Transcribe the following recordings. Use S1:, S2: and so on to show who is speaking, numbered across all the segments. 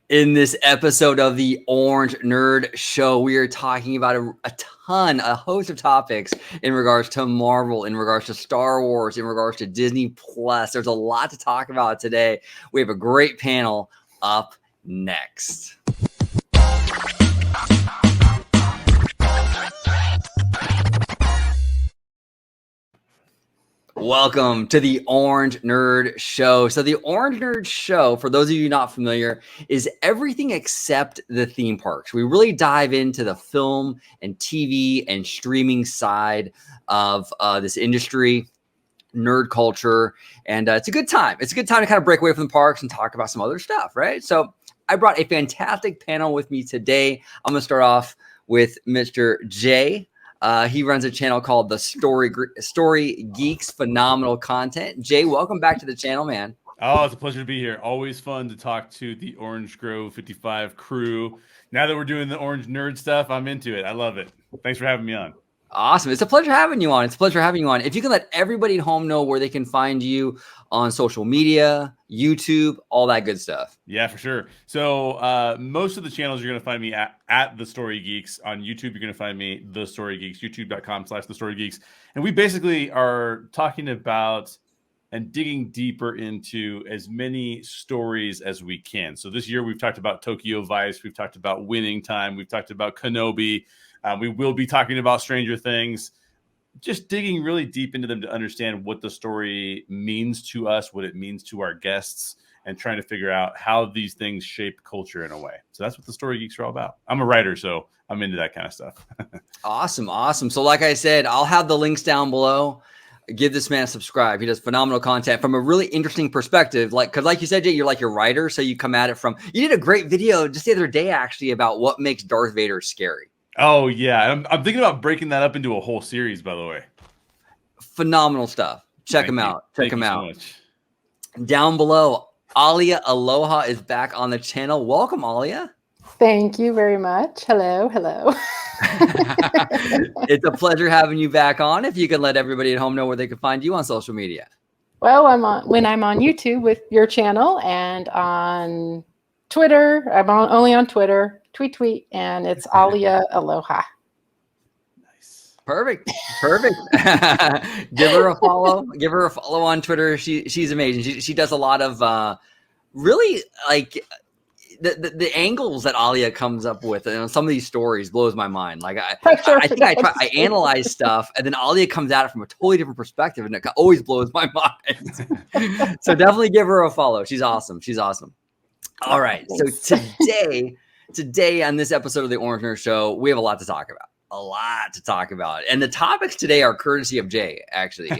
S1: In this episode of the Orange Nerd Show, we are talking about a host of topics in regards to Marvel, in regards to Star Wars, in regards to Disney Plus. There's a lot to talk about today. We have a great panel up next. Welcome to the Orange Nerd Show. So the Orange Nerd Show, for those of you not familiar, is everything except the theme parks. We really dive into the film and TV and streaming side of this industry, nerd culture, and it's a good time. It's a good time to kind of break away from the parks and talk about some other stuff, right? So I brought a fantastic panel with me today. I'm going to start off with Mr. Jay. He runs a channel called the Story Geeks. Phenomenal content. Jay, welcome back to the channel, man.
S2: Oh, it's a pleasure to be here. Always fun to talk to the Orange Grove 55 crew. Now that we're doing the Orange Nerd stuff, I'm into it. I love it. Thanks for having me on.
S1: Awesome. It's a pleasure having you on. If you can let everybody at home know where they can find you on social media, YouTube, all that good stuff.
S2: Yeah, for sure. So most of the channels you're going to find me at The Story Geeks. On YouTube, you're going to find me, The Story Geeks, youtube.com/The Story Geeks. And we basically are talking about and digging deeper into as many stories as we can. So this year we've talked about Tokyo Vice. We've talked about Winning Time. We've talked about Kenobi. We will be talking about Stranger Things, just digging really deep into them to understand what the story means to us, what it means to our guests, and trying to figure out how these things shape culture in a way. So that's what the Story Geeks are all about. I'm a writer, so I'm into that kind of stuff.
S1: Awesome. So like I said, I'll have the links down below. Give this man a subscribe. He does phenomenal content from a really interesting perspective. Because like you said, Jay, you're like your writer, so you come at it from. You did a great video just the other day, actually, about what makes Darth Vader scary.
S2: Oh yeah, I'm thinking about breaking that up into a whole series. By the way,
S1: phenomenal stuff. Check them out.
S2: Thank you so much.
S1: Down below, Alia Aloha is back on the channel. Welcome, Alia.
S3: Thank you very much. Hello.
S1: It's a pleasure having you back on. If you could let everybody at home know where they can find you on social media.
S3: Well, I'm on YouTube with your channel and on Twitter. I'm only on Twitter. Tweet, and it's Alia Aloha.
S2: Nice.
S1: Perfect. Give her a follow. Give her a follow on Twitter. She's amazing. She does a lot of really like the angles that Alia comes up with. And some of these stories blows my mind. Like I analyze stuff, and then Alia comes at it from a totally different perspective, and it always blows my mind. So definitely give her a follow. She's awesome. All right. So today on this episode of the Orange Nerd Show, we have a lot to talk about. And the topics today are courtesy of Jay, actually.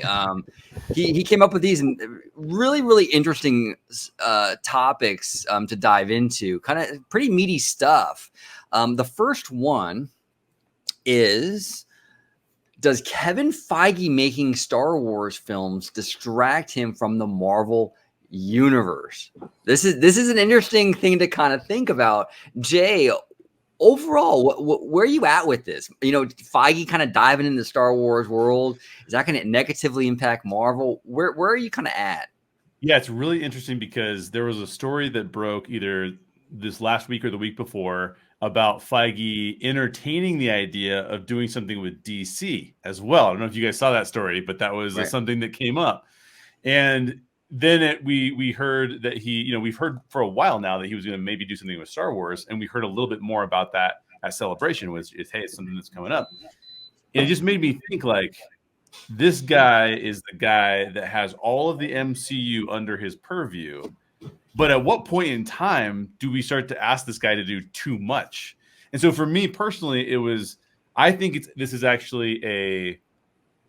S1: He came up with these really, really interesting topics to dive into, kind of pretty meaty stuff. The first one is, does Kevin Feige making Star Wars films distract him from the Marvel universe? This is an interesting thing to kind of think about. Jay, overall, where are you at with this? You know, Feige kind of diving into the Star Wars world, is that going to negatively impact Marvel? Where are you kind of at?
S2: Yeah, it's really interesting because there was a story that broke either this last week or the week before about Feige entertaining the idea of doing something with DC as well. I don't know if you guys saw that story, but that was something that came up. And then we heard that we've heard for a while now that he was going to maybe do something with Star Wars, and we heard a little bit more about that at Celebration, which is, hey, it's something that's coming up. And it just made me think, like, this guy is the guy that has all of the MCU under his purview, but at what point in time do we start to ask this guy to do too much? And so for me personally, I think this is actually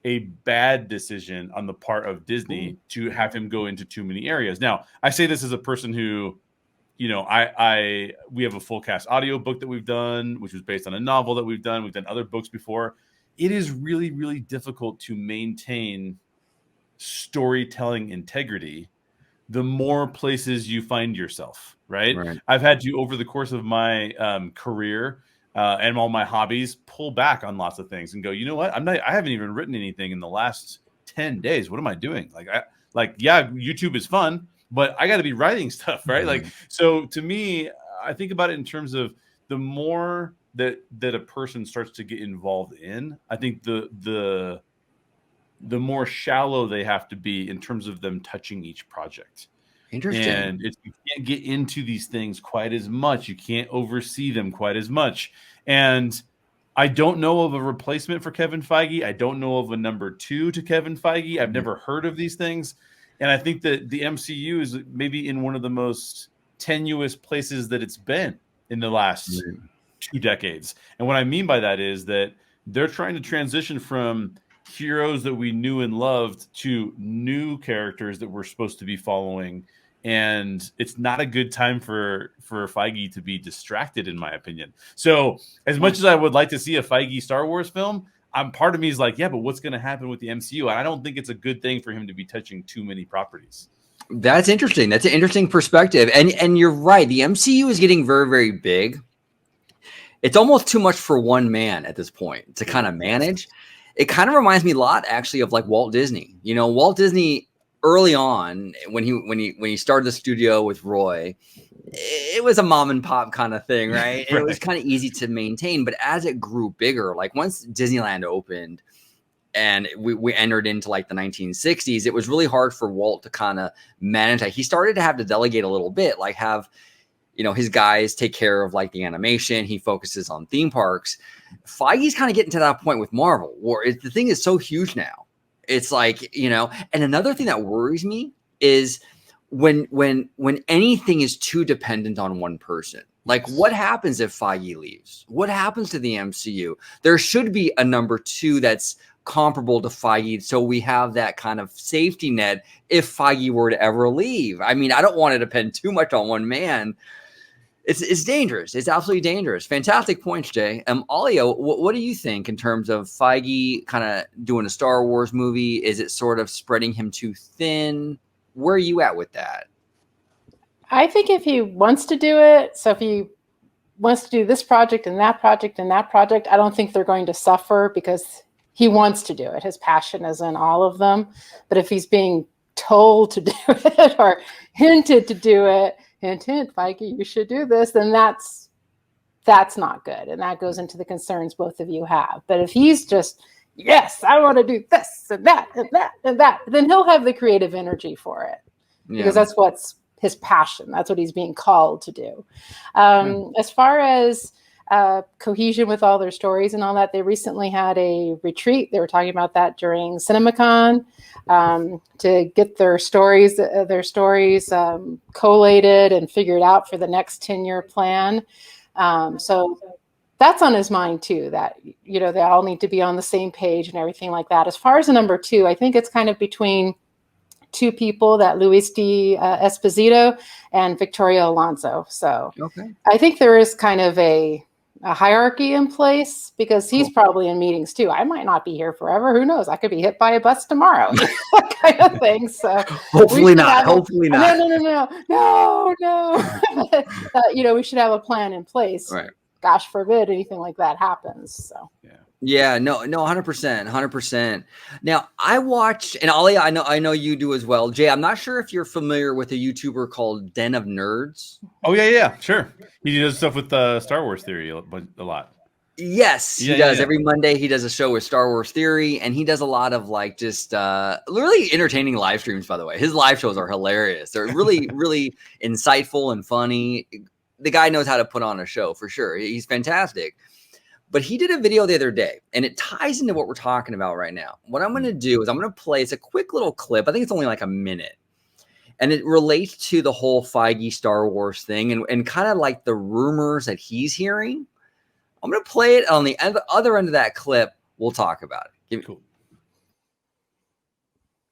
S2: a bad decision on the part of Disney to have him go into too many areas. Now, I say this as a person who, we have a full cast audio book that we've done, which was based on a novel that we've done. We've done other books before. It is really, really difficult to maintain storytelling integrity the more places you find yourself, right? I've had to, over the course of my career, and all my hobbies, pull back on lots of things and go, you know what? I haven't even written anything in the last 10 days. What am I doing? Yeah, YouTube is fun, but I got to be writing stuff, right? Like, so to me, I think about it in terms of the more that a person starts to get involved in, I think the more shallow they have to be in terms of them touching each project.
S1: Interesting.
S2: And you can't get into these things quite as much. You can't oversee them quite as much. And I don't know of a replacement for Kevin Feige. I don't know of a number 2 to Kevin Feige. I've never heard of these things. And I think that the MCU is maybe in one of the most tenuous places that it's been in the last 2 decades. And what I mean by that is that they're trying to transition from heroes that we knew and loved to new characters that we're supposed to be following. And it's not a good time for Feige to be distracted, in my opinion. So as much as I would like to see a Feige Star Wars film, part of me is like, yeah, but what's going to happen with the MCU? And I don't think it's a good thing for him to be touching too many properties.
S1: That's interesting. That's an interesting perspective. And you're right. The MCU is getting very, very big. It's almost too much for one man at this point to kind of manage. It kind of reminds me a lot, actually, of like Walt Disney. You know, Walt Disney early on, when he started the studio with Roy, it was a mom and pop kind of thing, right? And it was kind of easy to maintain. But as it grew bigger, like once Disneyland opened and we entered into like the 1960s, it was really hard for Walt to kind of manage. He started to have to delegate a little bit, like have, you know, his guys take care of like the animation. He focuses on theme parks. Feige's kind of getting to that point with Marvel, where the thing is so huge now. It's like, you know, and another thing that worries me is when anything is too dependent on one person. Like, what happens if Feige leaves? What happens to the MCU? There should be a number 2 that's comparable to Feige, so we have that kind of safety net if Feige were to ever leave. I mean, I don't want to depend too much on one man. It's dangerous. It's absolutely dangerous. Fantastic points, Jay. Alia, what do you think in terms of Feige kind of doing a Star Wars movie? Is it sort of spreading him too thin? Where are you at with that?
S3: I think if he wants to do it, so if he wants to do this project and that project and that project, I don't think they're going to suffer because he wants to do it. His passion is in all of them. But if he's being told to do it or hinted to do it, hint, Feige, you should do this, then that's not good. And that goes into the concerns both of you have. But if he's just, yes, I want to do this and that and that and that, then he'll have the creative energy for it. Because that's what's his passion. That's what he's being called to do. As far as cohesion with all their stories and all that, they recently had a retreat. They were talking about that during CinemaCon to get their stories collated and figured out for the next 10-year plan. So that's on his mind too, that, you know, they all need to be on the same page and everything like that. As far as the number 2, I think it's kind of between 2 people, that Luis D. Esposito and Victoria Alonso. So I think there is kind of a hierarchy in place because he's probably in meetings too. I might not be here forever. Who knows? I could be hit by a bus tomorrow, kind of thing. So
S1: hopefully not. Hopefully not.
S3: No. You know, we should have a plan in place.
S1: Right.
S3: Gosh forbid anything like that happens. So
S1: yeah, no, 100%. Now I watched, and Ali, I know you do as well. Jay, I'm not sure if you're familiar with a YouTuber called Den of Nerds.
S2: Oh yeah, sure. He does stuff with Star Wars Theory a lot.
S1: Yes, he does. Every Monday he does a show with Star Wars Theory, and he does a lot of like just really entertaining live streams, by the way. His live shows are hilarious. They're really, really insightful and funny. The guy knows how to put on a show for sure. He's fantastic. But he did a video the other day, and it ties into what we're talking about right now. What I'm going to do is I'm going to play, it's a quick little clip. I think it's only like a minute. And it relates to the whole Feige Star Wars thing and kind of like the rumors that he's hearing. I'm going to play it. On the other end of that clip, we'll talk about it.
S2: Cool.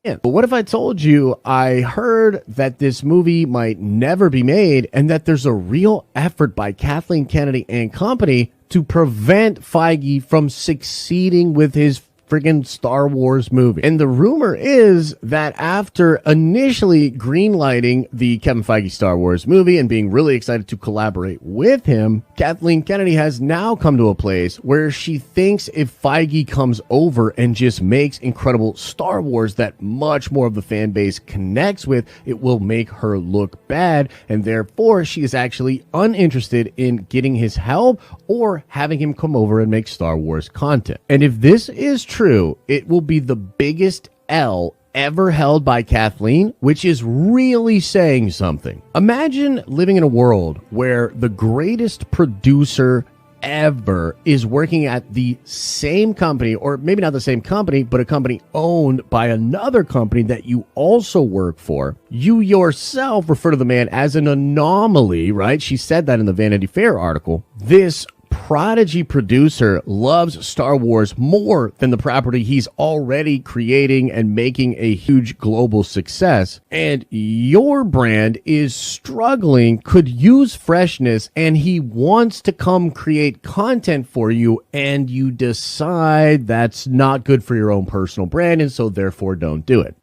S4: Yeah, but what if I told you I heard that this movie might never be made and that there's a real effort by Kathleen Kennedy and company to prevent Feige from succeeding with his friggin' Star Wars movie. And the rumor is that after initially greenlighting the Kevin Feige Star Wars movie and being really excited to collaborate with him, Kathleen Kennedy has now come to a place where she thinks if Feige comes over and just makes incredible Star Wars that much more of the fan base connects with, it will make her look bad, and therefore she is actually uninterested in getting his help or having him come over and make Star Wars content. And if this is true, it will be the biggest L ever held by Kathleen, which is really saying something. Imagine living in a world where the greatest producer ever is working at the same company, or maybe not the same company, but a company owned by another company that you also work for. You yourself refer to the man as an anomaly, right? She said that in the Vanity Fair article. This prodigy producer loves Star Wars more than the property he's already creating and making a huge global success. And your brand is struggling, could use freshness, and he wants to come create content for you, and you decide that's not good for your own personal brand, and so therefore don't do it.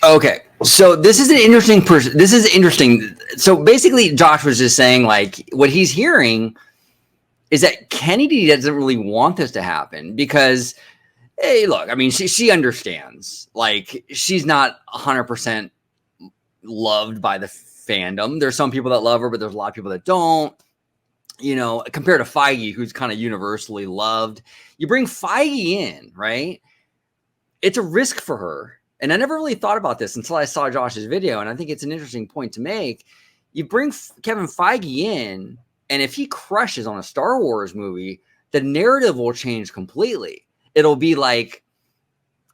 S1: Okay, so this is an interesting person. This is interesting. So basically, Josh was just saying, like, what he's hearing is that Kennedy doesn't really want this to happen because, hey, look, I mean, she understands. Like, she's not 100% loved by the fandom. There's some people that love her, but there's a lot of people that don't. You know, compared to Feige, who's kind of universally loved. You bring Feige in, right? It's a risk for her. And I never really thought about this until I saw Josh's video, and I think it's an interesting point to make. You bring Kevin Feige in, and if he crushes on a Star Wars movie, the narrative will change completely. It'll be like,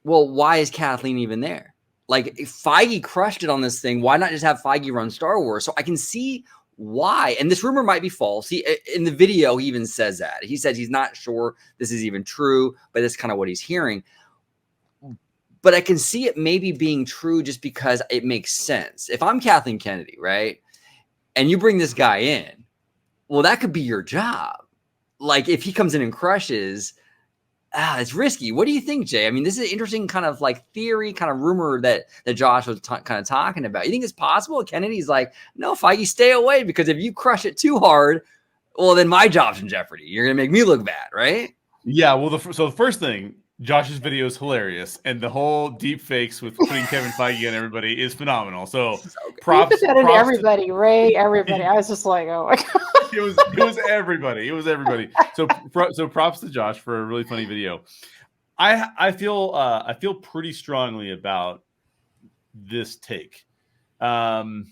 S1: well, why is Kathleen even there? Like, if Feige crushed it on this thing, why not just have Feige run Star Wars? So I can see why. And this rumor might be false. In the video, he even says that. He says he's not sure this is even true, but that's kind of what he's hearing. But I can see it maybe being true just because it makes sense. If I'm Kathleen Kennedy, right, and you bring this guy in, well, that could be your job. Like, if he comes in and crushes, it's risky. What do you think, Jay? I mean, this is an interesting kind of like theory, kind of rumor that Josh was kind of talking about. You think it's possible? Kennedy's like, no, Feige, stay away, because if you crush it too hard, well, then my job's in jeopardy. You're going to make me look bad, right?
S2: Yeah, well, so the first thing, Josh's video is hilarious, and the whole deep fakes with putting Kevin Feige on everybody is phenomenal. So props.
S3: You put that in everybody, Ray, everybody. I was just like, oh my god.
S2: It was everybody. It was everybody. So props to Josh for a really funny video. I feel pretty strongly about this take. Kathleen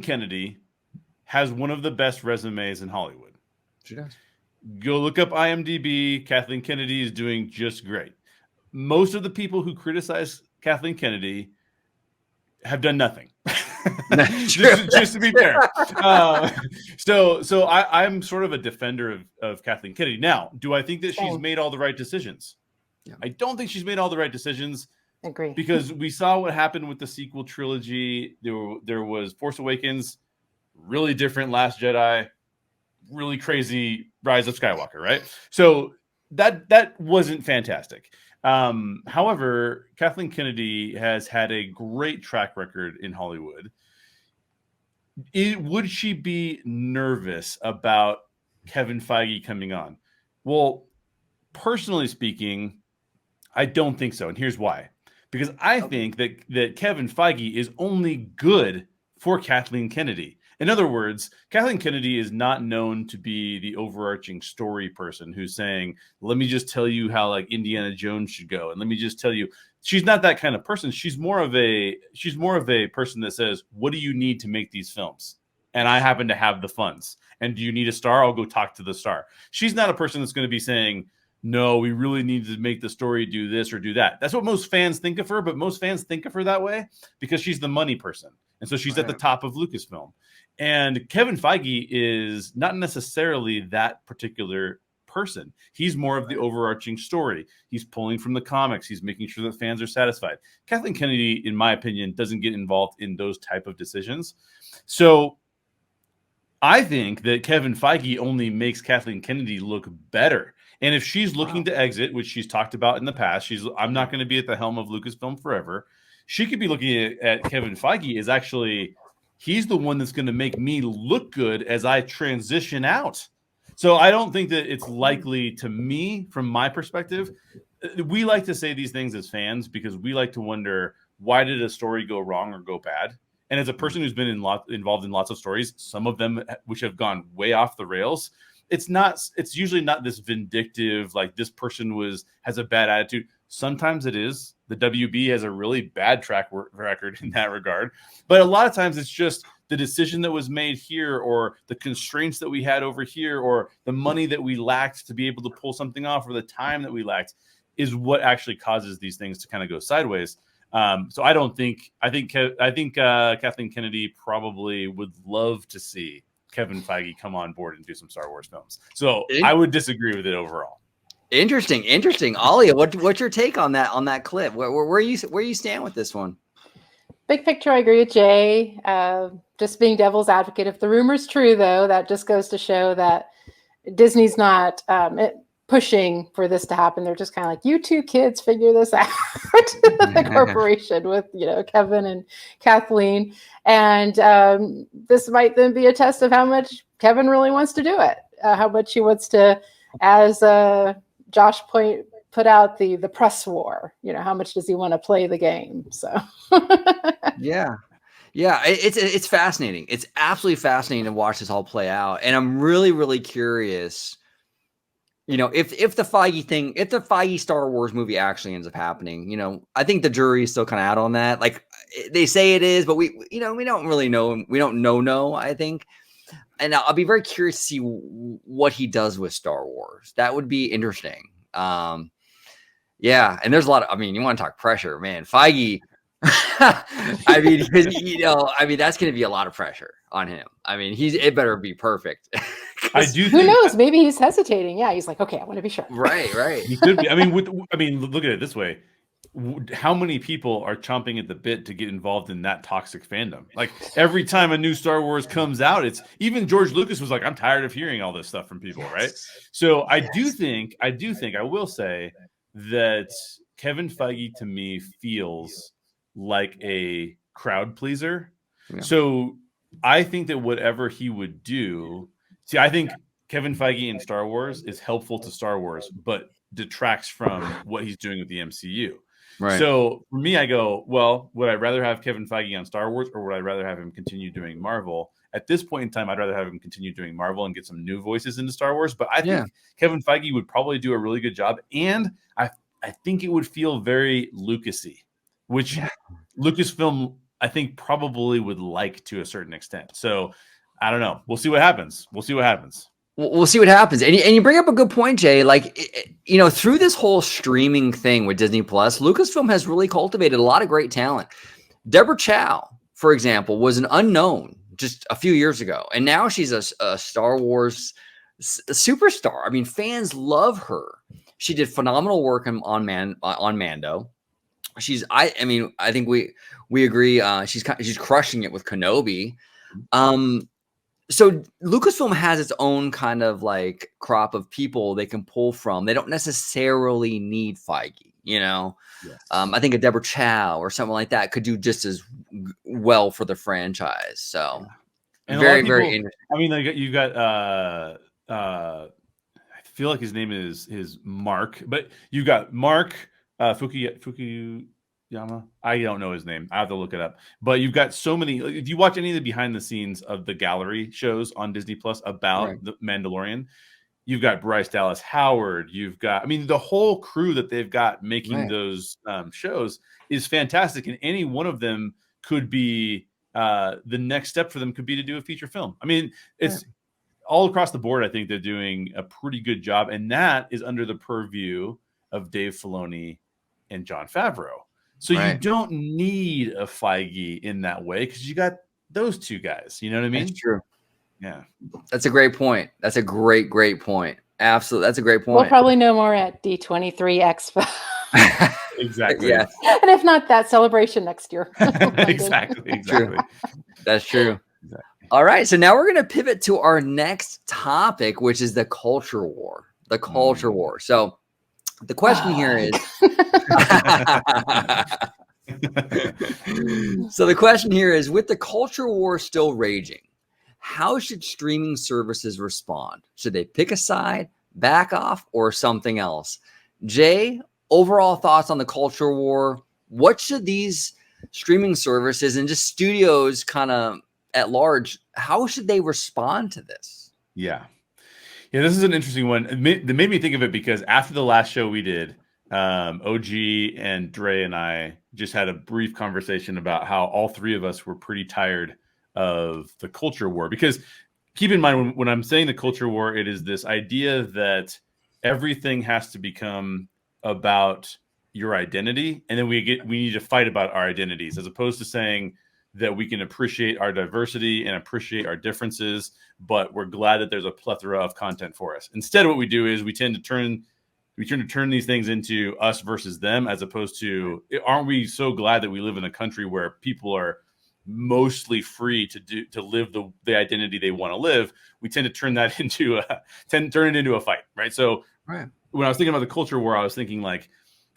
S2: Kennedy has one of the best resumes in Hollywood.
S1: She does.
S2: Go look up IMDb. Kathleen Kennedy is doing just great. Most of the people who criticize Kathleen Kennedy have done nothing. just to be fair. So I'm sort of a defender of Kathleen Kennedy. Now, do I think that she's made all the right decisions? Yeah. I don't think she's made all the right decisions.
S3: Agree.
S2: Because we saw what happened with the sequel trilogy. There was Force Awakens, really different Last Jedi, really crazy Rise of Skywalker, right? So that wasn't fantastic. However, Kathleen Kennedy has had a great track record in Hollywood. Would she be nervous about Kevin Feige coming on? Well, personally speaking, I don't think so. And here's why. Because I think that Kevin Feige is only good for Kathleen Kennedy. In other words, Kathleen Kennedy is not known to be the overarching story person who's saying, let me just tell you how like Indiana Jones should go. And let me just tell you, she's not that kind of person. She's more of a person that says, what do you need to make these films? And I happen to have the funds. And do you need a star? I'll go talk to the star. She's not a person that's going to be saying, no, we really need to make the story do this or do that. That's what most fans think of her, but most fans think of her that way because she's the money person. And so she's at the top of Lucasfilm. And Kevin Feige is not necessarily that particular person. He's more of the overarching story. He's pulling from the comics. He's making sure that fans are satisfied. Kathleen Kennedy, in my opinion, doesn't get involved in those type of decisions. So I think that Kevin Feige only makes Kathleen Kennedy look better. And if she's looking to exit, which she's talked about in the past, I'm not going to be at the helm of Lucasfilm forever. She could be looking at Kevin Feige as actually, he's the one that's going to make me look good as I transition out. So I don't think that it's likely, to me, from my perspective. We like to say these things as fans because we like to wonder, why did a story go wrong or go bad? And as a person who's been involved in lots of stories, some of them which have gone way off the rails, it's usually not this vindictive, like this person has a bad attitude. Sometimes it is. The WB has a really bad track record in that regard. But a lot of times it's just the decision that was made here, or the constraints that we had over here, or the money that we lacked to be able to pull something off, or the time that we lacked, is what actually causes these things to kind of go sideways. So I think Kathleen Kennedy probably would love to see Kevin Feige come on board and do some Star Wars films. So I would disagree with it overall. Interesting.
S1: Alia, what's your take on that clip? Where you stand with this one?
S3: Big picture, I agree with Jay. Just being devil's advocate. If the rumor's true, though, that just goes to show that Disney's not pushing for this to happen. They're just kind of like, you two kids figure this out. The corporation with, Kevin and Kathleen. And this might then be a test of how much Kevin really wants to do it. How much he wants to, as Josh put out the press war, how much does he want to play the game? So
S1: yeah, it's fascinating. It's absolutely fascinating to watch this all play out. And I'm really, really curious, if the Feige Star Wars movie actually ends up happening, I think the jury is still kind of out on that. Like, they say it is, but we don't really know. We don't know, I think. And I'll be very curious to see what he does with Star Wars. That would be interesting. Yeah. And there's a lot of, you want to talk pressure, man. Feige, that's going to be a lot of pressure on him. It better be perfect.
S3: Who knows? Maybe he's hesitating. Yeah. He's like, okay, I want to be sure.
S1: Right.
S2: He could be. Look at it this way. How many people are chomping at the bit to get involved in that toxic fandom? Like, every time a new Star Wars comes out, it's even George Lucas was like, I'm tired of hearing all this stuff from people. Right. So I will say that Kevin Feige to me feels like a crowd pleaser. Yeah. So I think that whatever he would do, I think Kevin Feige in Star Wars is helpful to Star Wars, but detracts from what he's doing with the MCU. Right. So for me, I go, well, would I rather have Kevin Feige on Star Wars, or would I rather have him continue doing Marvel? At this point in time, I'd rather have him continue doing Marvel and get some new voices into Star Wars. But I think Kevin Feige would probably do a really good job. And I think it would feel very Lucas-y, which Lucasfilm, I think, probably would like to a certain extent. So I don't know. We'll see what happens. We'll see what happens.
S1: And you bring up a good point, Jay. Like, through this whole streaming thing with Disney Plus, Lucasfilm has really cultivated a lot of great talent. Deborah Chow, for example, was an unknown just a few years ago, and now she's a Star Wars superstar. Fans love her. She did phenomenal work on Mando. I think we agree. She's crushing it with Kenobi. So Lucasfilm has its own kind of like crop of people they can pull from. They don't necessarily need Feige, Yes. I think a Deborah Chow or something like that could do just as well for the franchise. So very interesting.
S2: You got I feel like his name is Mark, but you got Mark Fukuyama. I don't know his name. I have to look it up. But you've got so many. If you watch any of the behind the scenes of the gallery shows on Disney Plus about the Mandalorian, you've got Bryce Dallas Howard. You've got, the whole crew that they've got making those shows is fantastic. And any one of them could be the next step for them could be to do a feature film. It's all across the board. I think they're doing a pretty good job. And that is under the purview of Dave Filoni and Jon Favreau. So you don't need a Feige in that way because you got those two guys. You know what I mean?
S1: That's true.
S2: Yeah.
S1: That's a great point. That's a great point. Absolutely. That's a great point.
S3: We'll probably know more at D23 Expo.
S2: Exactly.
S1: Yeah.
S3: And if not, that celebration next year.
S2: Exactly.
S1: That's true. All right, so now we're going to pivot to our next topic, which is the culture war. The culture war. So the question here is so the question here is, with the culture war still raging, how should streaming services respond? Should they pick a side, back off, or something else? Jay, overall thoughts on the culture war? What should these streaming services and just studios kind of at large, how should they respond to this?
S2: Yeah, this is an interesting one. That made me think of it because after the last show we did, OG and Dre and I just had a brief conversation about how all three of us were pretty tired of the culture war. Because keep in mind, when I'm saying the culture war, it is this idea that everything has to become about your identity, and then we need to fight about our identities, as opposed to saying that we can appreciate our diversity and appreciate our differences, but we're glad that there's a plethora of content for us. Instead, what we do is we tend to turn these things into us versus them, as opposed to, aren't we so glad that we live in a country where people are mostly free to live the identity they want to live? We tend to turn that into a fight, right? So when I was thinking about the culture war, I was thinking like,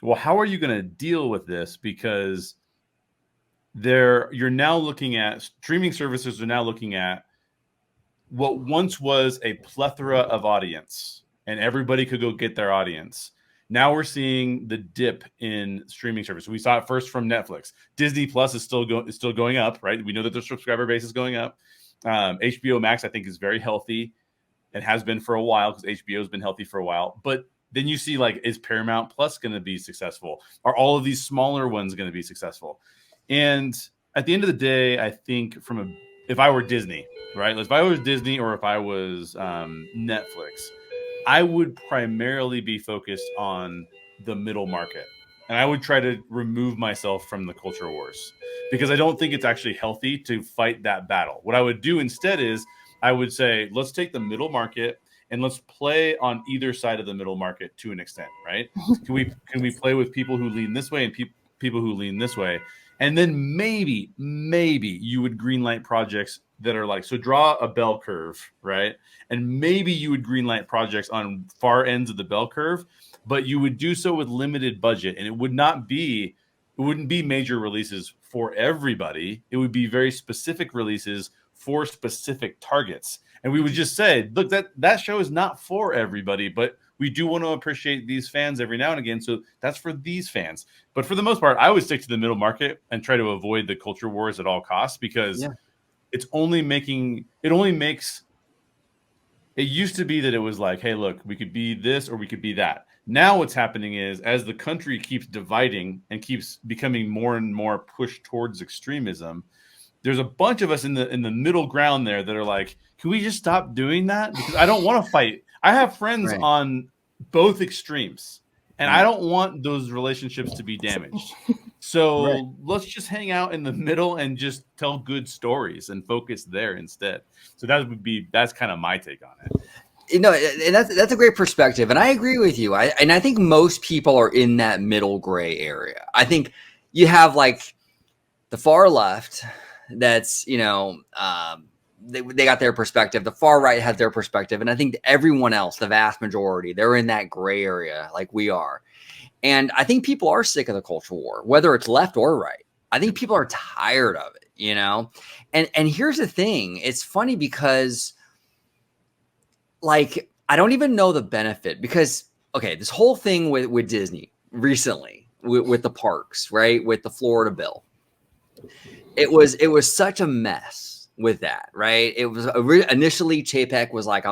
S2: well, how are you going to deal with this? Because you're now looking at streaming services are now looking at what once was a plethora of audience, and everybody could go get their audience. Now we're seeing the dip in streaming service. We saw it first from Netflix. Disney Plus is still going up, right? We know that their subscriber base is going up. HBO Max, I think, is very healthy and has been for a while, because HBO has been healthy for a while. But then you see, like, is Paramount Plus going to be successful? Are all of these smaller ones going to be successful? And at the end of the day, I think if I were Disney, right? If I was Disney, or if I was Netflix, I would primarily be focused on the middle market. And I would try to remove myself from the culture wars, because I don't think it's actually healthy to fight that battle. What I would do instead is I would say, let's take the middle market and let's play on either side of the middle market to an extent, right? Can we play with people who lean this way and people who lean this way? And then maybe you would greenlight projects that are like, so draw a bell curve, right? And maybe you would greenlight projects on far ends of the bell curve, but you would do so with limited budget. And it wouldn't be major releases for everybody. It would be very specific releases for specific targets. And we would just say, look, that show is not for everybody, but we do want to appreciate these fans every now and again. So that's for these fans. But for the most part, I would stick to the middle market and try to avoid the culture wars at all costs, because it only makes, it used to be that it was like, hey, look, we could be this or we could be that. Now what's happening is, as the country keeps dividing and keeps becoming more and more pushed towards extremism, there's a bunch of us in the middle ground there that are like, can we just stop doing that? Because I don't want to fight. I have friends on both extremes, and I don't want those relationships to be damaged. So let's just hang out in the middle and just tell good stories and focus there instead. So that's kind of my take on it.
S1: You know, and that's a great perspective, and I agree with you. I think most people are in that middle gray area. I think you have like the far left. That's, you know, they got their perspective. The far right has their perspective. And I think everyone else, the vast majority, they're in that gray area like we are. And I think people are sick of the culture war, whether it's left or right. I think people are tired of it, you know? And here's the thing. It's funny because, like, I don't even know the benefit, because, okay, this whole thing with Disney recently with the parks, right? With the Florida bill. It was such a mess with that, right? It was initially Chapek was like,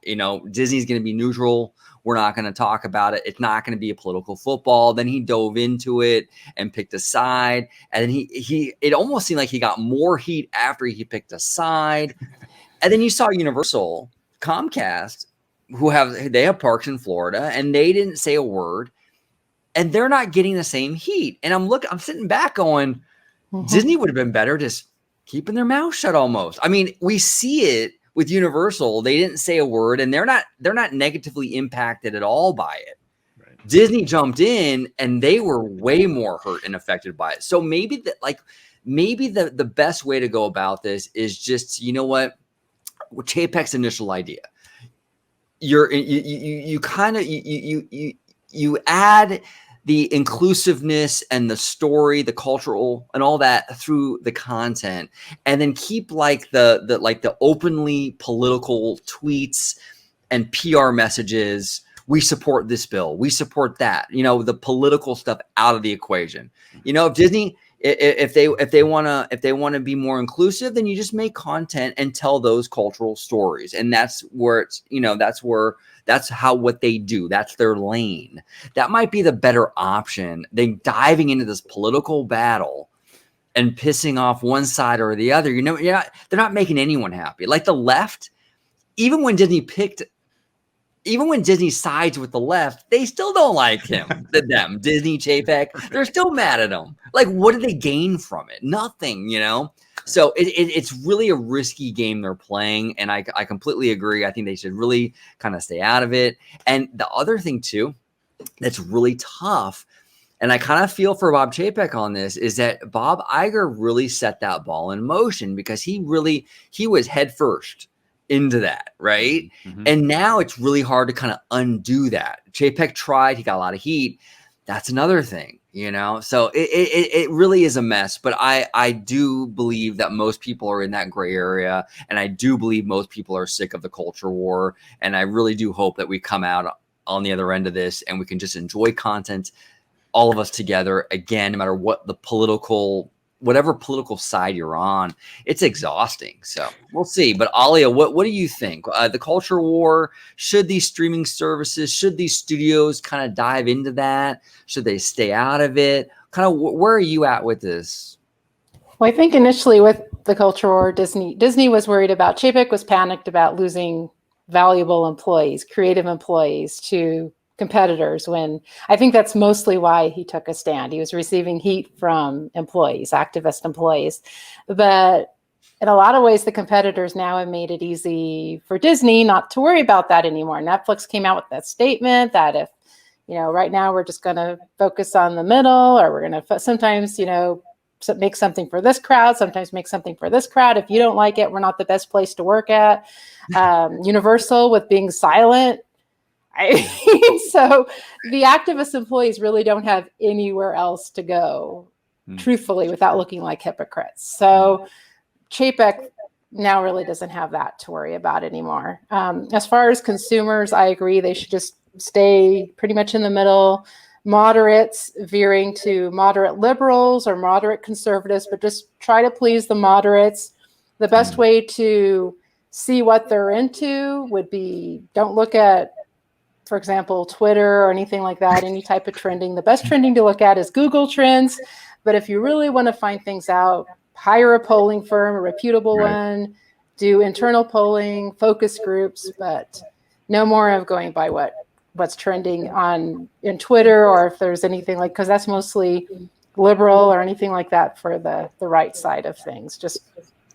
S1: you know, Disney's going to be neutral. We're not going to talk about it. It's not going to be a political football. Then he dove into it and picked a side. And then it almost seemed like he got more heat after he picked a side. And then you saw Universal, Comcast, they have parks in Florida, and they didn't say a word, and they're not getting the same heat. And I'm sitting back going, Disney would have been better just keeping their mouth shut almost. I mean, we see it with Universal. They didn't say a word, and they're not negatively impacted at all by it. Disney jumped in, and they were way more hurt and affected by it. So maybe that, like, maybe the best way to go about this is just, you know what, Chapek's initial idea. You add the inclusiveness and the story, the cultural and all that through the content, and then keep like the openly political tweets and PR messages. We support this bill. We support that. You know, the political stuff out of the equation. You know, if Disney, if they want to be more inclusive, then you just make content and tell those cultural stories, and that's where it's, you know, that's how what they do. That's their lane. That might be the better option than diving into this political battle and pissing off one side or the other. You know, they're not making anyone happy. Like the left, even when Disney sides with the left, they still don't like him. Disney, Chapek, they're still mad at him. Like, what do they gain from it? Nothing, you know? So it's really a risky game they're playing, and I completely agree. I think they should really kind of stay out of it. And the other thing, too, that's really tough, and I kind of feel for Bob Chapek on this, is that Bob Iger really set that ball in motion, because he was head first into that, right? Mm-hmm. And now it's really hard to kind of undo that. Chapek tried, he got a lot of heat. That's another thing, you know? So it really is a mess, but I do believe that most people are in that gray area, and I do believe most people are sick of the culture war, and I really do hope that we come out on the other end of this and we can just enjoy content, all of us together, again, no matter what whatever political side you're on. It's exhausting. So we'll see. But Alia, what do you think? The culture war, should these streaming services, should these studios kind of dive into that? Should they stay out of it? Kind of where are you at with this?
S3: Well, I think initially with the culture war, Disney was worried about, Chapek was panicked about losing valuable employees, creative employees to competitors, when I think that's mostly why he took a stand. He was receiving heat from employees, activist employees. But in a lot of ways, the competitors now have made it easy for Disney not to worry about that anymore. Netflix came out with that statement that if, you know, right now we're just going to focus on the middle, or we're going to sometimes, you know, make something for this crowd, sometimes make something for this crowd. If you don't like it, we're not the best place to work at. Universal with being silent. So the activist employees really don't have anywhere else to go, truthfully, without looking like hypocrites. So Chapek now really doesn't have that to worry about anymore. As far as consumers, I agree. They should just stay pretty much in the middle. Moderates veering to moderate liberals or moderate conservatives, but just try to please the moderates. The best way to see what they're into would be, don't look at, for example, Twitter or anything like that, any type of trending. The best trending to look at is Google Trends. But if you really want to find things out, hire a polling firm, a reputable one, do internal polling, focus groups, but no more of going by what's trending in Twitter, or if there's anything like, because that's mostly liberal or anything like that for the right side of things. Just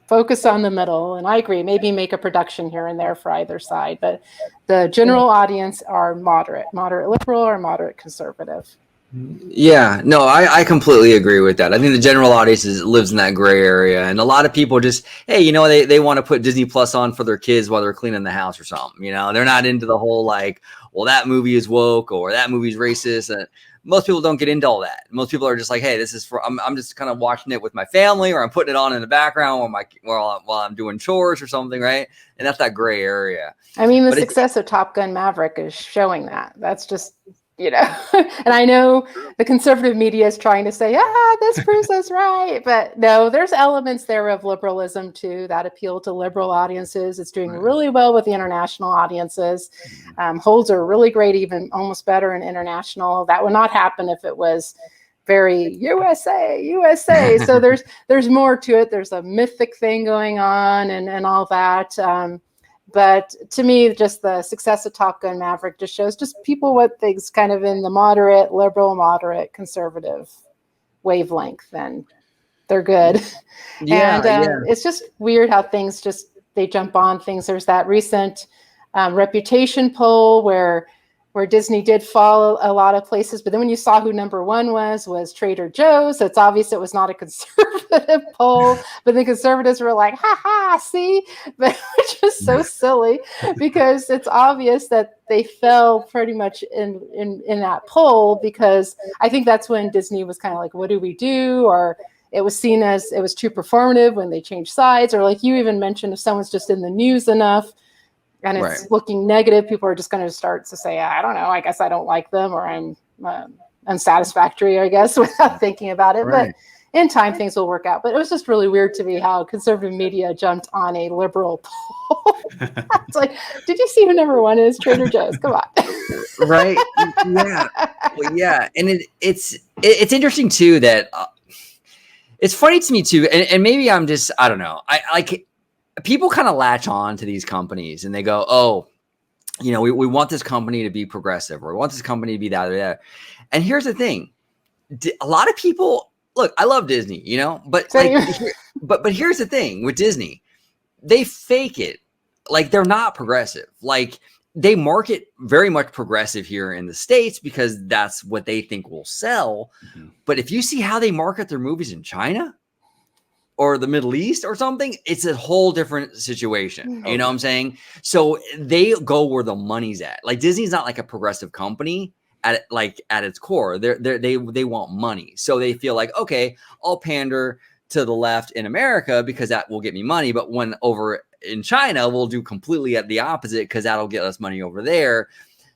S3: focus on the middle. And I agree, maybe make a production here and there for either side, but the general audience are moderate liberal or moderate conservative.
S1: Yeah, no, I completely agree with that. I think the general audience lives in that gray area, and a lot of people just, hey, you know, they want to put Disney Plus on for their kids while they're cleaning the house or something. You know, they're not into the whole like, well, that movie is woke or that movie's racist. And most people don't get into all that. Most people are just like, hey, this is for, I'm just kind of watching it with my family, or I'm putting it on in the background while I'm doing chores or something, right? And that's that gray area.
S3: I mean, the success of Top Gun Maverick is showing that. That's just, you know, and I know the conservative media is trying to say, this proves us right. But no, there's elements there of liberalism too that appeal to liberal audiences. It's doing really well with the international audiences. Holds are really great, even almost better in international. That would not happen if it was very USA. So there's more to it. There's a mythic thing going on and all that. But to me, just the success of Top Gun Maverick just shows just people what things kind of in the moderate, liberal, moderate, conservative wavelength, and they're good. Yeah, and it's just weird how things they jump on things. There's that recent reputation poll where where Disney did fall a lot of places. But then when you saw who number one was Trader Joe's. So it's obvious it was not a conservative poll. But the conservatives were like, ha ha, see? But which is so silly because it's obvious that they fell pretty much in that poll, because I think that's when Disney was kind of like, what do we do? Or it was seen as it was too performative when they changed sides. Or like you even mentioned, if someone's just in the news enough and it's looking negative, people are just going to start to say, I don't know, I guess I don't like them, or I'm unsatisfactory, I guess, without thinking about it. But in time, things will work out. But it was just really weird to me how conservative media jumped on a liberal poll. It's like, did you see who number one is? Trader Joe's. Come on.
S1: Right. Yeah. Well, yeah. And it's interesting too that it's funny to me too. And maybe I'm just, I don't know. I like, people kind of latch on to these companies and they go, oh, you know, we want this company to be progressive, or we want this company to be that or that. And here's the thing. A lot of people, look, I love Disney, you know, but but here's the thing with Disney, they fake it. Like, they're not progressive. Like, they market very much progressive here in the States because that's what they think will sell. Mm-hmm. But if you see how they market their movies in China or the Middle East or something, it's a whole different situation. You know what I'm saying? So they go where the money's at. Like, Disney's not like a progressive company at its core. They want money. So they feel like, okay, I'll pander to the left in America because that will get me money. But when over in China, we'll do completely at the opposite because that'll get us money over there.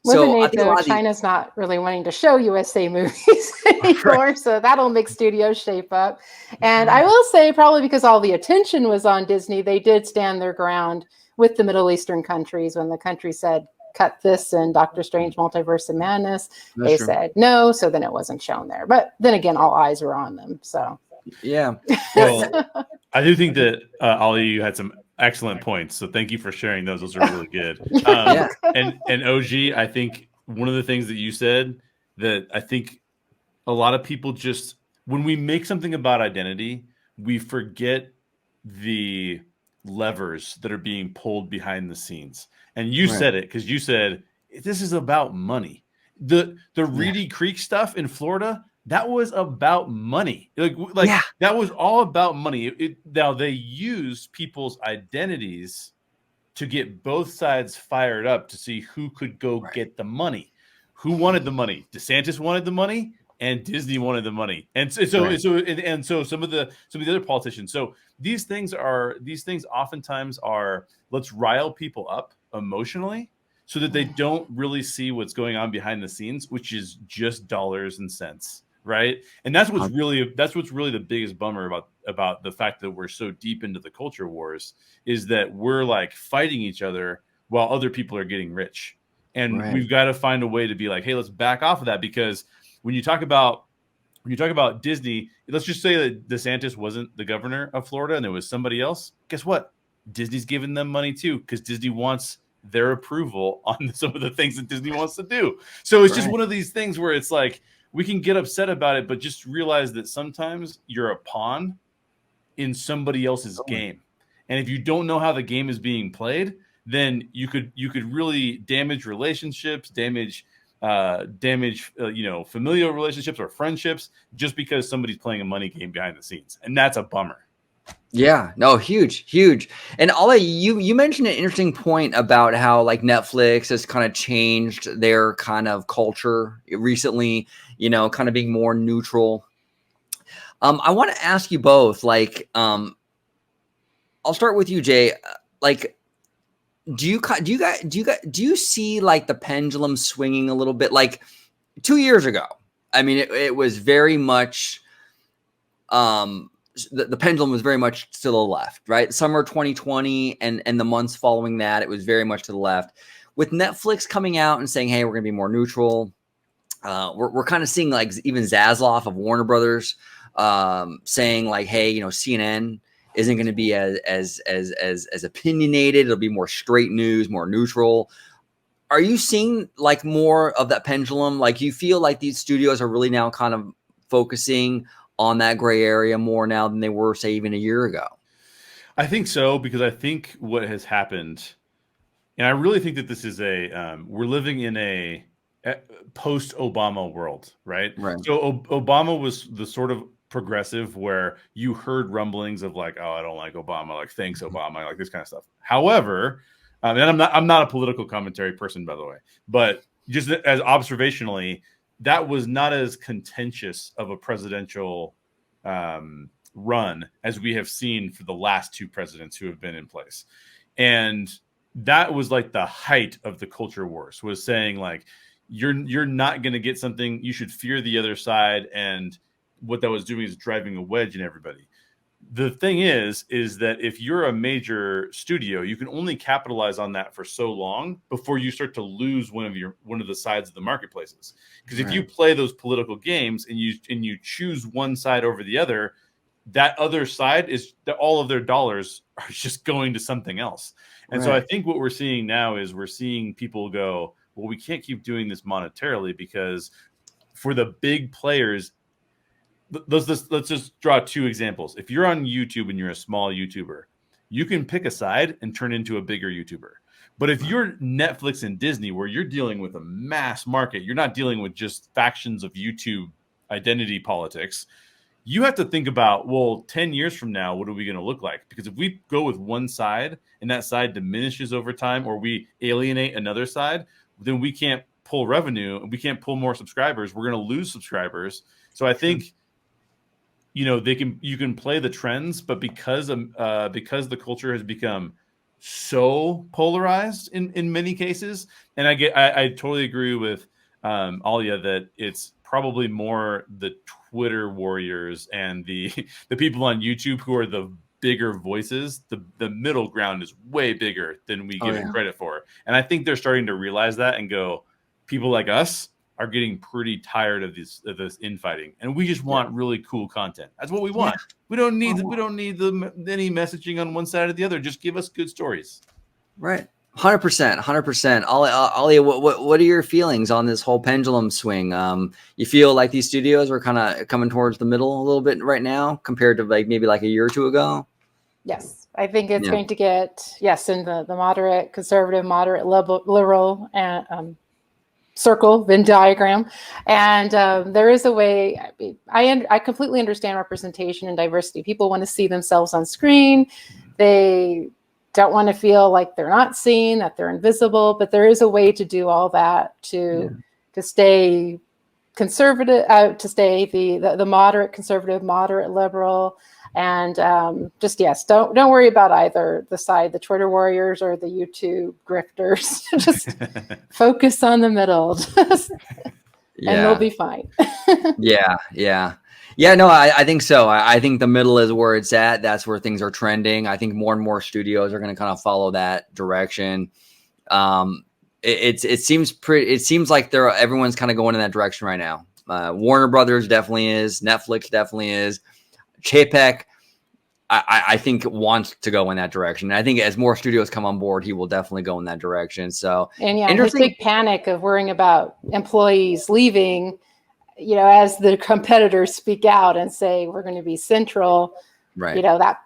S1: So I think
S3: China's not really wanting to show USA movies anymore, so that'll make studios shape up. And I will say, probably because all the attention was on Disney, they did stand their ground with the Middle Eastern countries when the country said, cut this in Doctor Strange Multiverse of Madness. They said no, so then it wasn't shown there. But then again, all eyes were on them. So
S1: yeah.
S2: Well, I do think that Ollie, you had some excellent points. So thank you for sharing those. Those are really good. And OG, I think one of the things that you said that I think a lot of people just, when we make something about identity, we forget the levers that are being pulled behind the scenes. And you said it, because you said this is about money. The Reedy Creek stuff in Florida, that was about money. Like that was all about money. Now they use people's identities to get both sides fired up to see who could go get the money. Who wanted the money? DeSantis wanted the money, and Disney wanted the money. And so some of the other politicians. So these things oftentimes are, let's rile people up emotionally so that they don't really see what's going on behind the scenes, which is just dollars and cents. Right. And that's what's really the biggest bummer about the fact that we're so deep into the culture wars, is that we're like fighting each other while other people are getting rich. And we've got to find a way to be like, hey, let's back off of that. Because when you talk about Disney, let's just say that DeSantis wasn't the governor of Florida and there was somebody else. Guess what? Disney's giving them money too, because Disney wants their approval on some of the things that Disney wants to do. So it's just one of these things where it's like, we can get upset about it, but just realize that sometimes you're a pawn in somebody else's game. And if you don't know how the game is being played, then you could really damage relationships, damage familial relationships or friendships, just because somebody's playing a money game behind the scenes. And that's a bummer.
S1: Yeah, no, huge. And Ollie, you mentioned an interesting point about how like Netflix has kind of changed their kind of culture recently, you know, kind of being more neutral. I want to ask you both, like, I'll start with you, Jay. Like, do you see like the pendulum swinging a little bit? Like 2 years ago, I mean, it was very much, the pendulum was very much to the left, right? Summer 2020 and the months following that, it was very much to the left. With Netflix coming out and saying, hey, we're going to be more neutral. We're kind of seeing like even Zaslav of Warner Brothers saying like, hey, you know, CNN isn't going to be as opinionated. It'll be more straight news, more neutral. Are you seeing like more of that pendulum? Like, you feel like these studios are really now kind of focusing on that gray area more now than they were, say, even a year ago?
S2: I think so, because I think what has happened, and I really think that this is we're living in a post-Obama world, right?
S1: Right.
S2: So Obama was the sort of progressive where you heard rumblings of like, oh, I don't like Obama, like thanks Obama, like this kind of stuff. However, and I'm not a political commentary person, by the way, but just as observationally, that was not as contentious of a presidential run as we have seen for the last two presidents who have been in place. And that was like the height of the culture wars, was saying like, you're not going to get something, you should fear the other side. And what that was doing is driving a wedge in everybody. The thing is that if you're a major studio, you can only capitalize on that for so long before you start to lose one of the sides of the marketplaces. Because if you play those political games and you choose one side over the other, that other side is that all of their dollars are just going to something else. And so I think what we're seeing now is we're seeing people go, well, we can't keep doing this monetarily, because for the big players, let's just draw two examples. If you're on YouTube and you're a small YouTuber, you can pick a side and turn into a bigger YouTuber. But if you're Netflix and Disney, where you're dealing with a mass market, you're not dealing with just factions of YouTube identity politics. You have to think about, well, 10 years from now, what are we going to look like? Because if we go with one side and that side diminishes over time, or we alienate another side, then we can't pull revenue and we can't pull more subscribers. We're going to lose subscribers. So I think, you can play the trends, but because the culture has become so polarized in many cases, and I totally agree with Alia that it's probably more the Twitter warriors and the people on YouTube who are the bigger voices. The middle ground is way bigger than we give it credit for. And I think they're starting to realize that and go, people like us are getting pretty tired of this infighting, and we just want really cool content. That's what we want. We don't need any messaging on one side or the other. Just give us good stories.
S1: Right. 100%. Alia, what are your feelings on this whole pendulum swing? You feel like these studios are kind of coming towards the middle a little bit right now compared to maybe a year or two ago?
S3: Yes, I think it's going to get, in the moderate, conservative, moderate, liberal, and circle, Venn diagram. And there is a way, I completely understand representation and diversity. People want to see themselves on screen. They don't want to feel like they're not seen, that they're invisible, but there is a way to do all that to stay conservative, to stay the moderate conservative, moderate liberal, and don't worry about either the side, the Twitter warriors or the YouTube grifters. Just focus on the middle, and they'll be fine.
S1: No, I think so. I think the middle is where it's at. That's where things are trending. I think more and more studios are going to kind of follow that direction. It seems like everyone's kind of going in that direction right now. Warner Brothers definitely is. Netflix definitely is. Chapek, I think, wants to go in that direction. And I think as more studios come on board, he will definitely go in that direction. So,
S3: and his big panic of worrying about employees leaving, as the competitors speak out and say, we're going to be central,
S1: right?
S3: That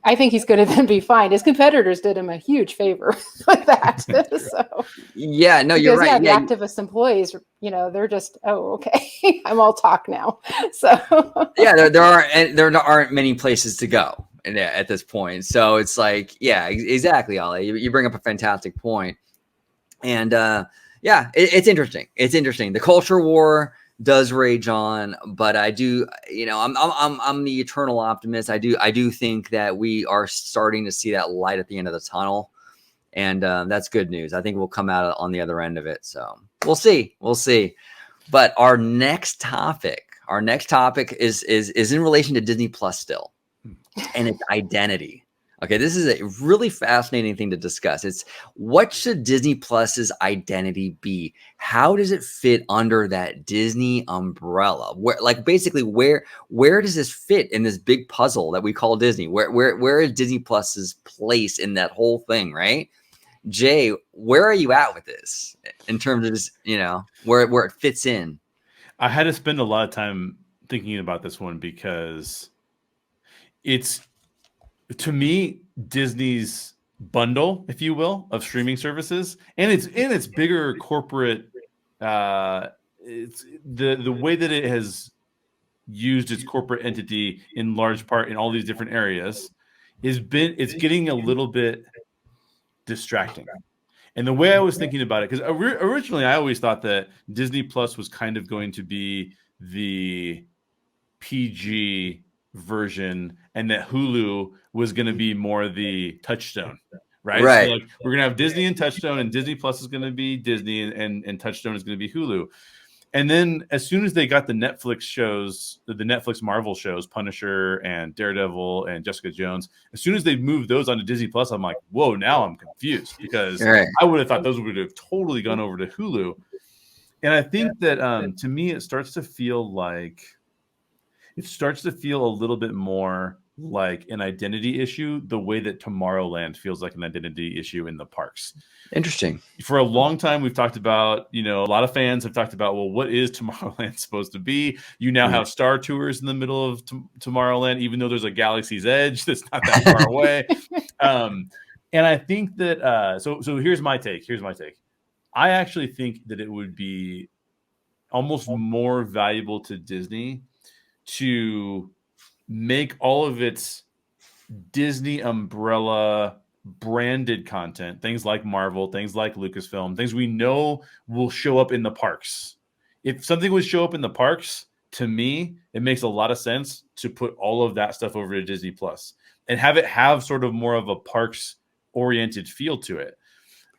S3: I think he's going to then be fine. His competitors did him a huge favor with that. So,
S1: you're right.
S3: The activist employees, they're just, okay, I'm all talk now. So
S1: there aren't many places to go at this point. So it's like, exactly, Ollie. You bring up a fantastic point, and it's interesting. It's interesting. The culture war does rage on, but I do, I'm the eternal optimist. I do think that we are starting to see that light at the end of the tunnel, and that's good news. I think we'll come out on the other end of it. So we'll see. But our next topic is in relation to Disney Plus still, and it's identity. Okay, this is a really fascinating thing to discuss. It's what should Disney Plus's identity be? How does it fit under that Disney umbrella? Where does this fit in this big puzzle that we call Disney? Where is Disney Plus's place in that whole thing, right? Jay, where are you at with this in terms of this, where it fits in?
S2: I had to spend a lot of time thinking about this one because it's, to me, Disney's bundle, if you will, of streaming services, and its bigger corporate it's the way that it has used its corporate entity in large part in all these different areas it's getting a little bit distracting. And the way I was thinking about it, because originally I always thought that Disney Plus was kind of going to be the PG version and that Hulu was going to be more the Touchstone, right?
S1: Right.
S2: So like we're going to have Disney and Touchstone, and Disney Plus is going to be Disney, and Touchstone is going to be Hulu. And then as soon as they got the Netflix shows, the Netflix Marvel shows, Punisher and Daredevil and Jessica Jones, as soon as they moved those onto Disney Plus, I'm like, whoa, now I'm confused, because I would have thought those would have totally gone over to Hulu. And I think that to me, it starts to feel a little bit more like an identity issue, the way that Tomorrowland feels like an identity issue in the parks.
S1: Interesting.
S2: For a long time, we've talked about, a lot of fans have talked about, well, what is Tomorrowland supposed to be? You now have Star Tours in the middle of Tomorrowland, even though there's a Galaxy's Edge that's not that far away. And I think that, so here's my take. I actually think that it would be almost more valuable to Disney to make all of its Disney umbrella branded content, things like Marvel, things like Lucasfilm, things we know will show up in the parks. If something would show up in the parks, to me, it makes a lot of sense to put all of that stuff over to Disney Plus and have it have sort of more of a parks oriented feel to it.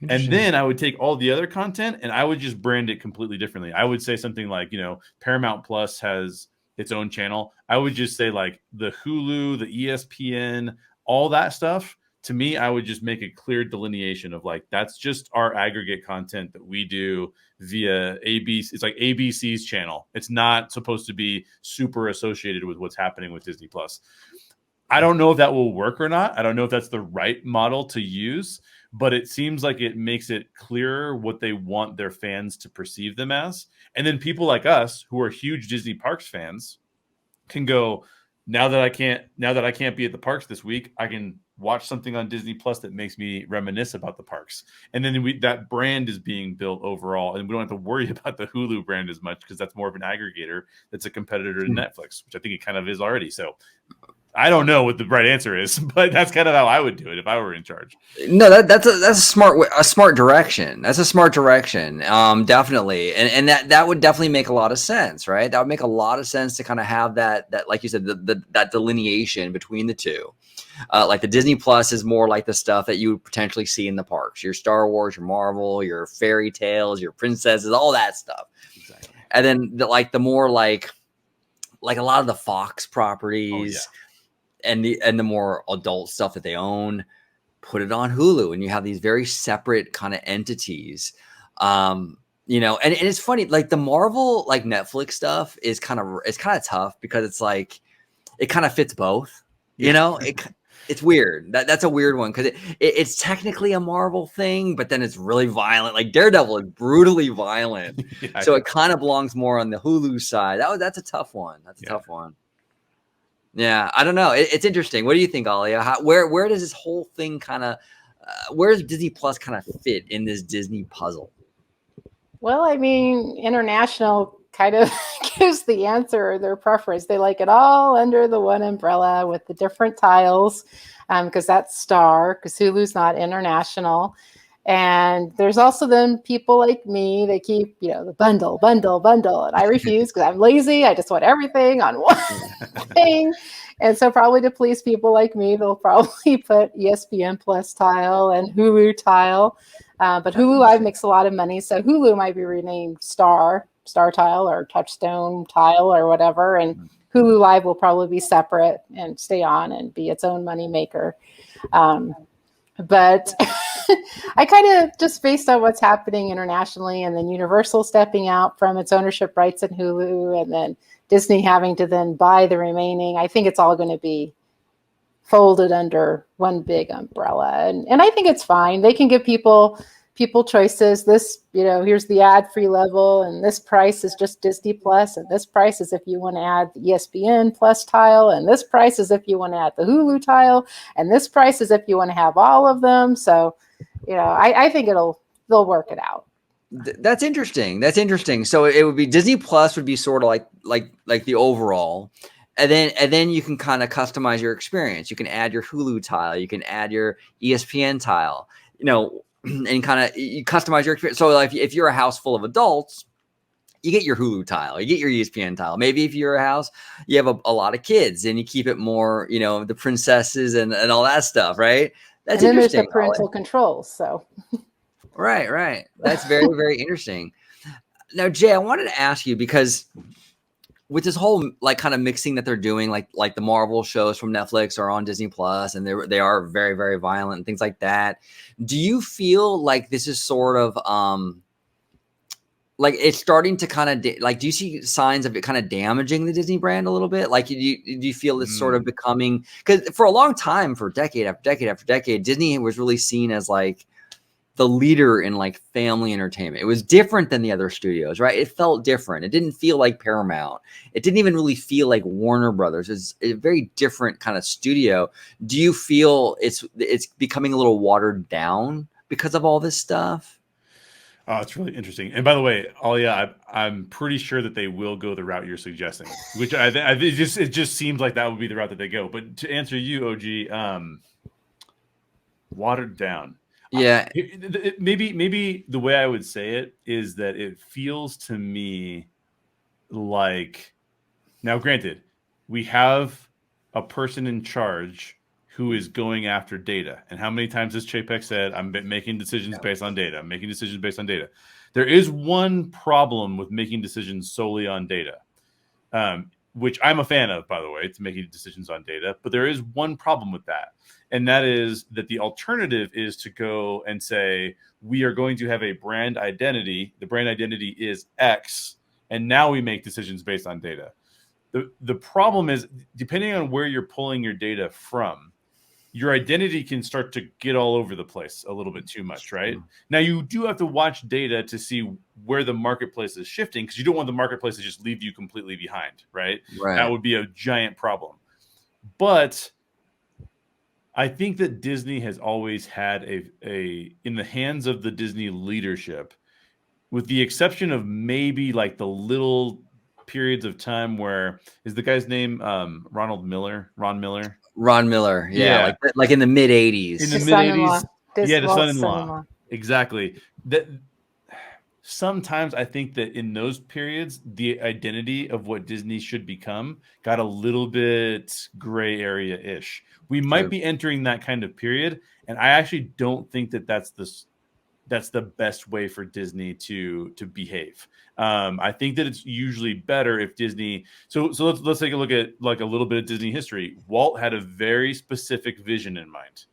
S2: And then I would take all the other content and I would just brand it completely differently. I would say something like, Paramount Plus has its own channel. I would just say like the Hulu, the ESPN, all that stuff. To me, I would just make a clear delineation of like, that's just our aggregate content that we do via ABC. It's like ABC's channel. It's not supposed to be super associated with what's happening with Disney Plus. I don't know if that will work or not. I don't know if that's the right model to use, but it seems like it makes it clearer what they want their fans to perceive them as. And then people like us who are huge Disney Parks fans can go, now that I can't be at the parks this week, I can watch something on Disney Plus that makes me reminisce about the parks. And then that brand is being built overall, and we don't have to worry about the Hulu brand as much because that's more of an aggregator that's a competitor to Netflix, which I think it kind of is already. So I don't know what the right answer is, but that's kind of how I would do it if I were in charge.
S1: No, that's a smart direction. That's a smart direction. Definitely. And that would definitely make a lot of sense, right? That would make a lot of sense to kind of have that, like you said, that delineation between the two. Like the Disney Plus is more like the stuff that you would potentially see in the parks, your Star Wars, your Marvel, your fairy tales, your princesses, all that stuff. Exactly. And then the more like a lot of the Fox properties. Oh, yeah. And the more adult stuff that they own, put it on Hulu, and you have these very separate kind of entities. And it's funny, like the Marvel, like Netflix stuff is kind of tough because it's like it kind of fits both. It's weird. That's a weird one because it's technically a Marvel thing, but then it's really violent. Like Daredevil is brutally violent, so it kind of belongs more on the Hulu side. That's a tough one. Tough one. Yeah, I don't know. It's interesting. What do you think, Alia? Where does this whole thing kind of, where does Disney Plus kind of fit in this Disney puzzle?
S3: Well, I mean, international kind of gives the answer or their preference. They like it all under the one umbrella with the different tiles, because that's Star, because Hulu's not international. And there's also then people like me, they keep, the bundle. And I refuse because I'm lazy. I just want everything on one thing. And so probably to please people like me, they'll probably put ESPN Plus tile and Hulu tile. But Hulu Live makes a lot of money. So Hulu might be renamed Star Tile or Touchstone Tile or whatever. And Hulu Live will probably be separate and stay on and be its own money maker. But I kind of just based on what's happening internationally and then Universal stepping out from its ownership rights in Hulu and then Disney having to then buy the remaining, I think it's all going to be folded under one big umbrella. And I think it's fine. They can give people choices. This, here's the ad-free level, and this price is just Disney Plus, and this price is if you want to add the ESPN Plus tile, and this price is if you want to add the Hulu tile, and this price is if you want to have all of them. So, I think they'll work it out.
S1: That's interesting. That's interesting. So it would be Disney Plus would be sort of like the overall, and then you can kind of customize your experience. You can add your Hulu tile. You can add your ESPN tile. And kind of you customize your experience. So like if you're a house full of adults, you get your Hulu tile, you get your ESPN tile. Maybe if you're a house, you have a lot of kids and you keep it more, the princesses and all that stuff, right? That's
S3: and then
S1: interesting.
S3: there's the parental controls. So
S1: Right. That's very, very interesting. Now, Jay, I wanted to ask you, because with this whole like kind of mixing that they're doing, like the Marvel shows from Netflix are on Disney Plus, and they are very, very violent and things like that. Do you feel like this is sort of like it's starting to kind of like, do you see signs of it kind of damaging the Disney brand a little bit? Like, do you feel it's sort of becoming, because for a long time, for decade after decade after decade, Disney was really seen as like the leader in like family entertainment. It was different than the other studios, right? It felt different. It didn't feel like Paramount. It didn't even really feel like Warner Brothers. It's a very different kind of studio. Do you feel it's becoming a little watered down because of all this stuff?
S2: Oh, it's really interesting. And by the way, I'm pretty sure that they will go the route you're suggesting, which it just seems like that would be the route that they go. But to answer you, OG, watered down.
S1: Yeah.
S2: Maybe the way I would say it is that it feels to me like, now granted, we have a person in charge who is going after data. And how many times has Chapek said, I'm making decisions based on data. I'm making decisions based on data. There is one problem with making decisions solely on data, which I'm a fan of, by the way, to making decisions on data. But there is one problem with that. And that is that the alternative is to go and say, we are going to have a brand identity. The brand identity is X. And now we make decisions based on data. The problem is, depending on where you're pulling your data from, your identity can start to get all over the place a little bit too much, right? Now, you do have to watch data to see where the marketplace is shifting, because you don't want the marketplace to just leave you completely behind, right? That would be a giant problem. But I think that Disney has always had a in the hands of the Disney leadership, with the exception of maybe like the little periods of time where, is the guy's name Ron Miller?
S1: Yeah. Like in the mid 80s.
S2: In the mid 80s. Yeah, the son-in-law. Exactly. That sometimes I think that in those periods, the identity of what Disney should become got a little bit gray area-ish. We might be entering that kind of period, and I actually don't think that that's the best way for Disney to behave. I think that it's usually better if Disney. So let's take a look at like a little bit of Disney history. Walt had a very specific vision in mind.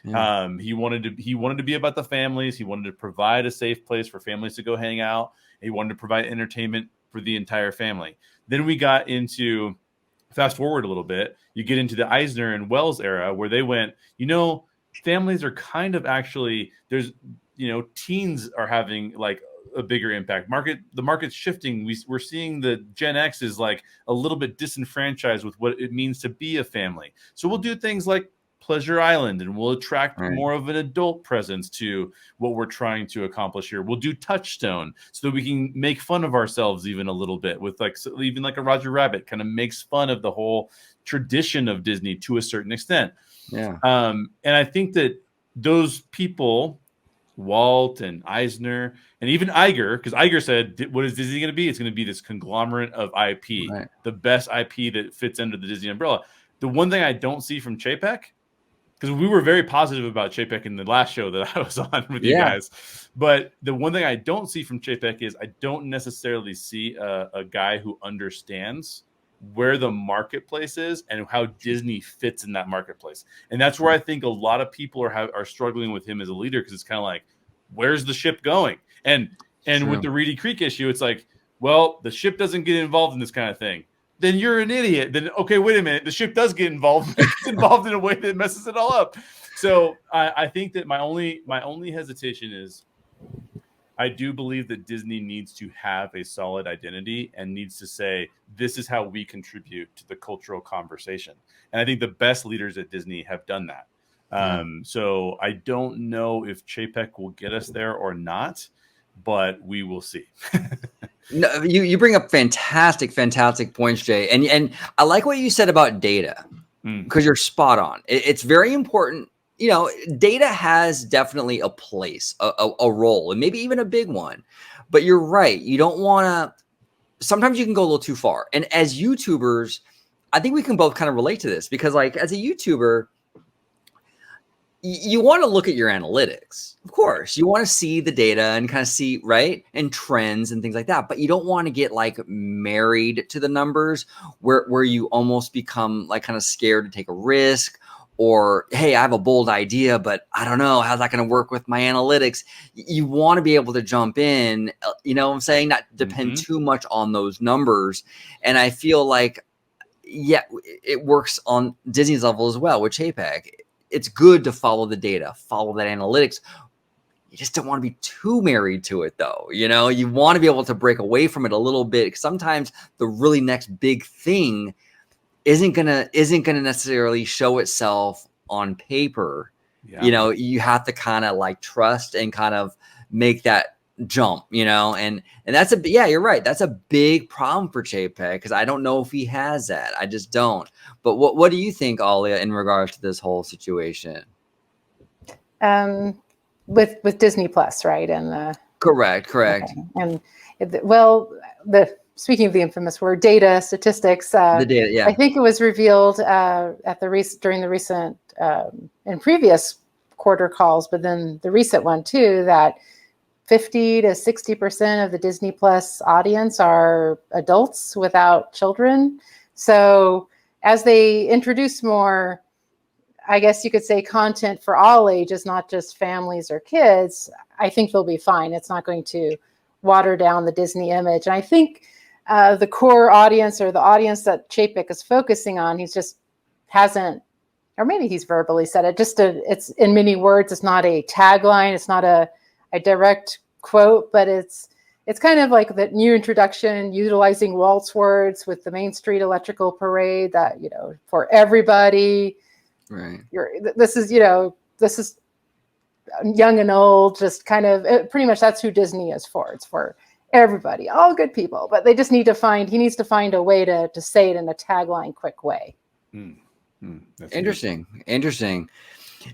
S2: Yeah. He wanted to be about the families. He wanted to provide a safe place for families to go hang out. He wanted to provide entertainment for the entire family. Then we got into, fast forward a little bit, you get into the Eisner and Wells era, where they went, families are kind of actually, there's, teens are having like a bigger impact. The market's shifting. We're seeing the Gen X is like a little bit disenfranchised with what it means to be a family. So we'll do things like Pleasure Island, and we'll attract more of an adult presence to what we're trying to accomplish here. We'll do Touchstone so that we can make fun of ourselves even a little bit, with even like a Roger Rabbit kind of makes fun of the whole tradition of Disney to a certain extent.
S1: Yeah.
S2: And I think that those people, Walt and Eisner and even Iger, because Iger said, what is Disney going to be? It's going to be this conglomerate of IP, the best IP that fits under the Disney umbrella. The one thing I don't see from Chapek, because we were very positive about Chapek in the last show that I was on with you guys, but the one thing I don't see from Chapek is I don't necessarily see a guy who understands where the marketplace is and how Disney fits in that marketplace. And that's where I think a lot of people are struggling with him as a leader, because it's kind of like, where's the ship going? And with the Reedy Creek issue, it's like, well, the ship doesn't get involved in this kind of thing. Then you're an idiot. Then, okay, wait a minute. The ship does get involved. It gets involved in a way that messes it all up. So I think that my only hesitation is, I do believe that Disney needs to have a solid identity and needs to say, this is how we contribute to the cultural conversation. And I think the best leaders at Disney have done that. So I don't know if Chapek will get us there or not, but we will see.
S1: No, you bring up fantastic points, Jay, and I like what you said about data, because you're spot on. It's very important. You know, data has definitely a place, a role, and maybe even a big one. But you're right. You don't want to. Sometimes you can go a little too far. And as YouTubers, I think we can both kind of relate to this, because, like, as a YouTuber, you want to look at your analytics. Of course, you want to see the data and kind of see, right, and trends and things like that. But you don't want to get like married to the numbers where you almost become like kind of scared to take a risk, or, hey, I have a bold idea, but I don't know, how's that going to work with my analytics? You want to be able to jump in, you know what I'm saying? Not depend too much on those numbers. And I feel like, yeah, it works on Disney's level as well with JPEG. It's good to follow the data, follow that analytics. You just don't want to be too married to it, though. You know, you want to be able to break away from it a little bit. Sometimes the really next big thing isn't gonna necessarily show itself on paper. Yeah. You know, you have to kind of like trust and kind of make that jump, you know, and that's you're right. That's a big problem for JPEG, because I don't know if he has that. I just don't. But what do you think, Alia, in regards to this whole situation?
S3: With Disney Plus, right? And
S1: correct.
S3: Okay. And speaking of the infamous word, data, statistics.
S1: The data, yeah.
S3: I think it was revealed during the recent in previous quarter calls, but then the recent one too, that 50 to 60% of the Disney Plus audience are adults without children. So as they introduce more, I guess you could say, content for all ages, not just families or kids, I think they'll be fine. It's not going to water down the Disney image. And I think the core audience, or the audience that Chapek is focusing on, he's just hasn't, or maybe he's verbally said it, it's in many words. It's not a tagline. It's not a direct quote, but it's kind of like that new introduction, utilizing waltz words with the Main Street Electrical Parade, that, you know, for everybody.
S1: Right.
S3: This is young and old, just kind of pretty much that's who Disney is for. It's for everybody, all good people, but he needs to find a way to say it in a tagline quick way.
S1: That's interesting.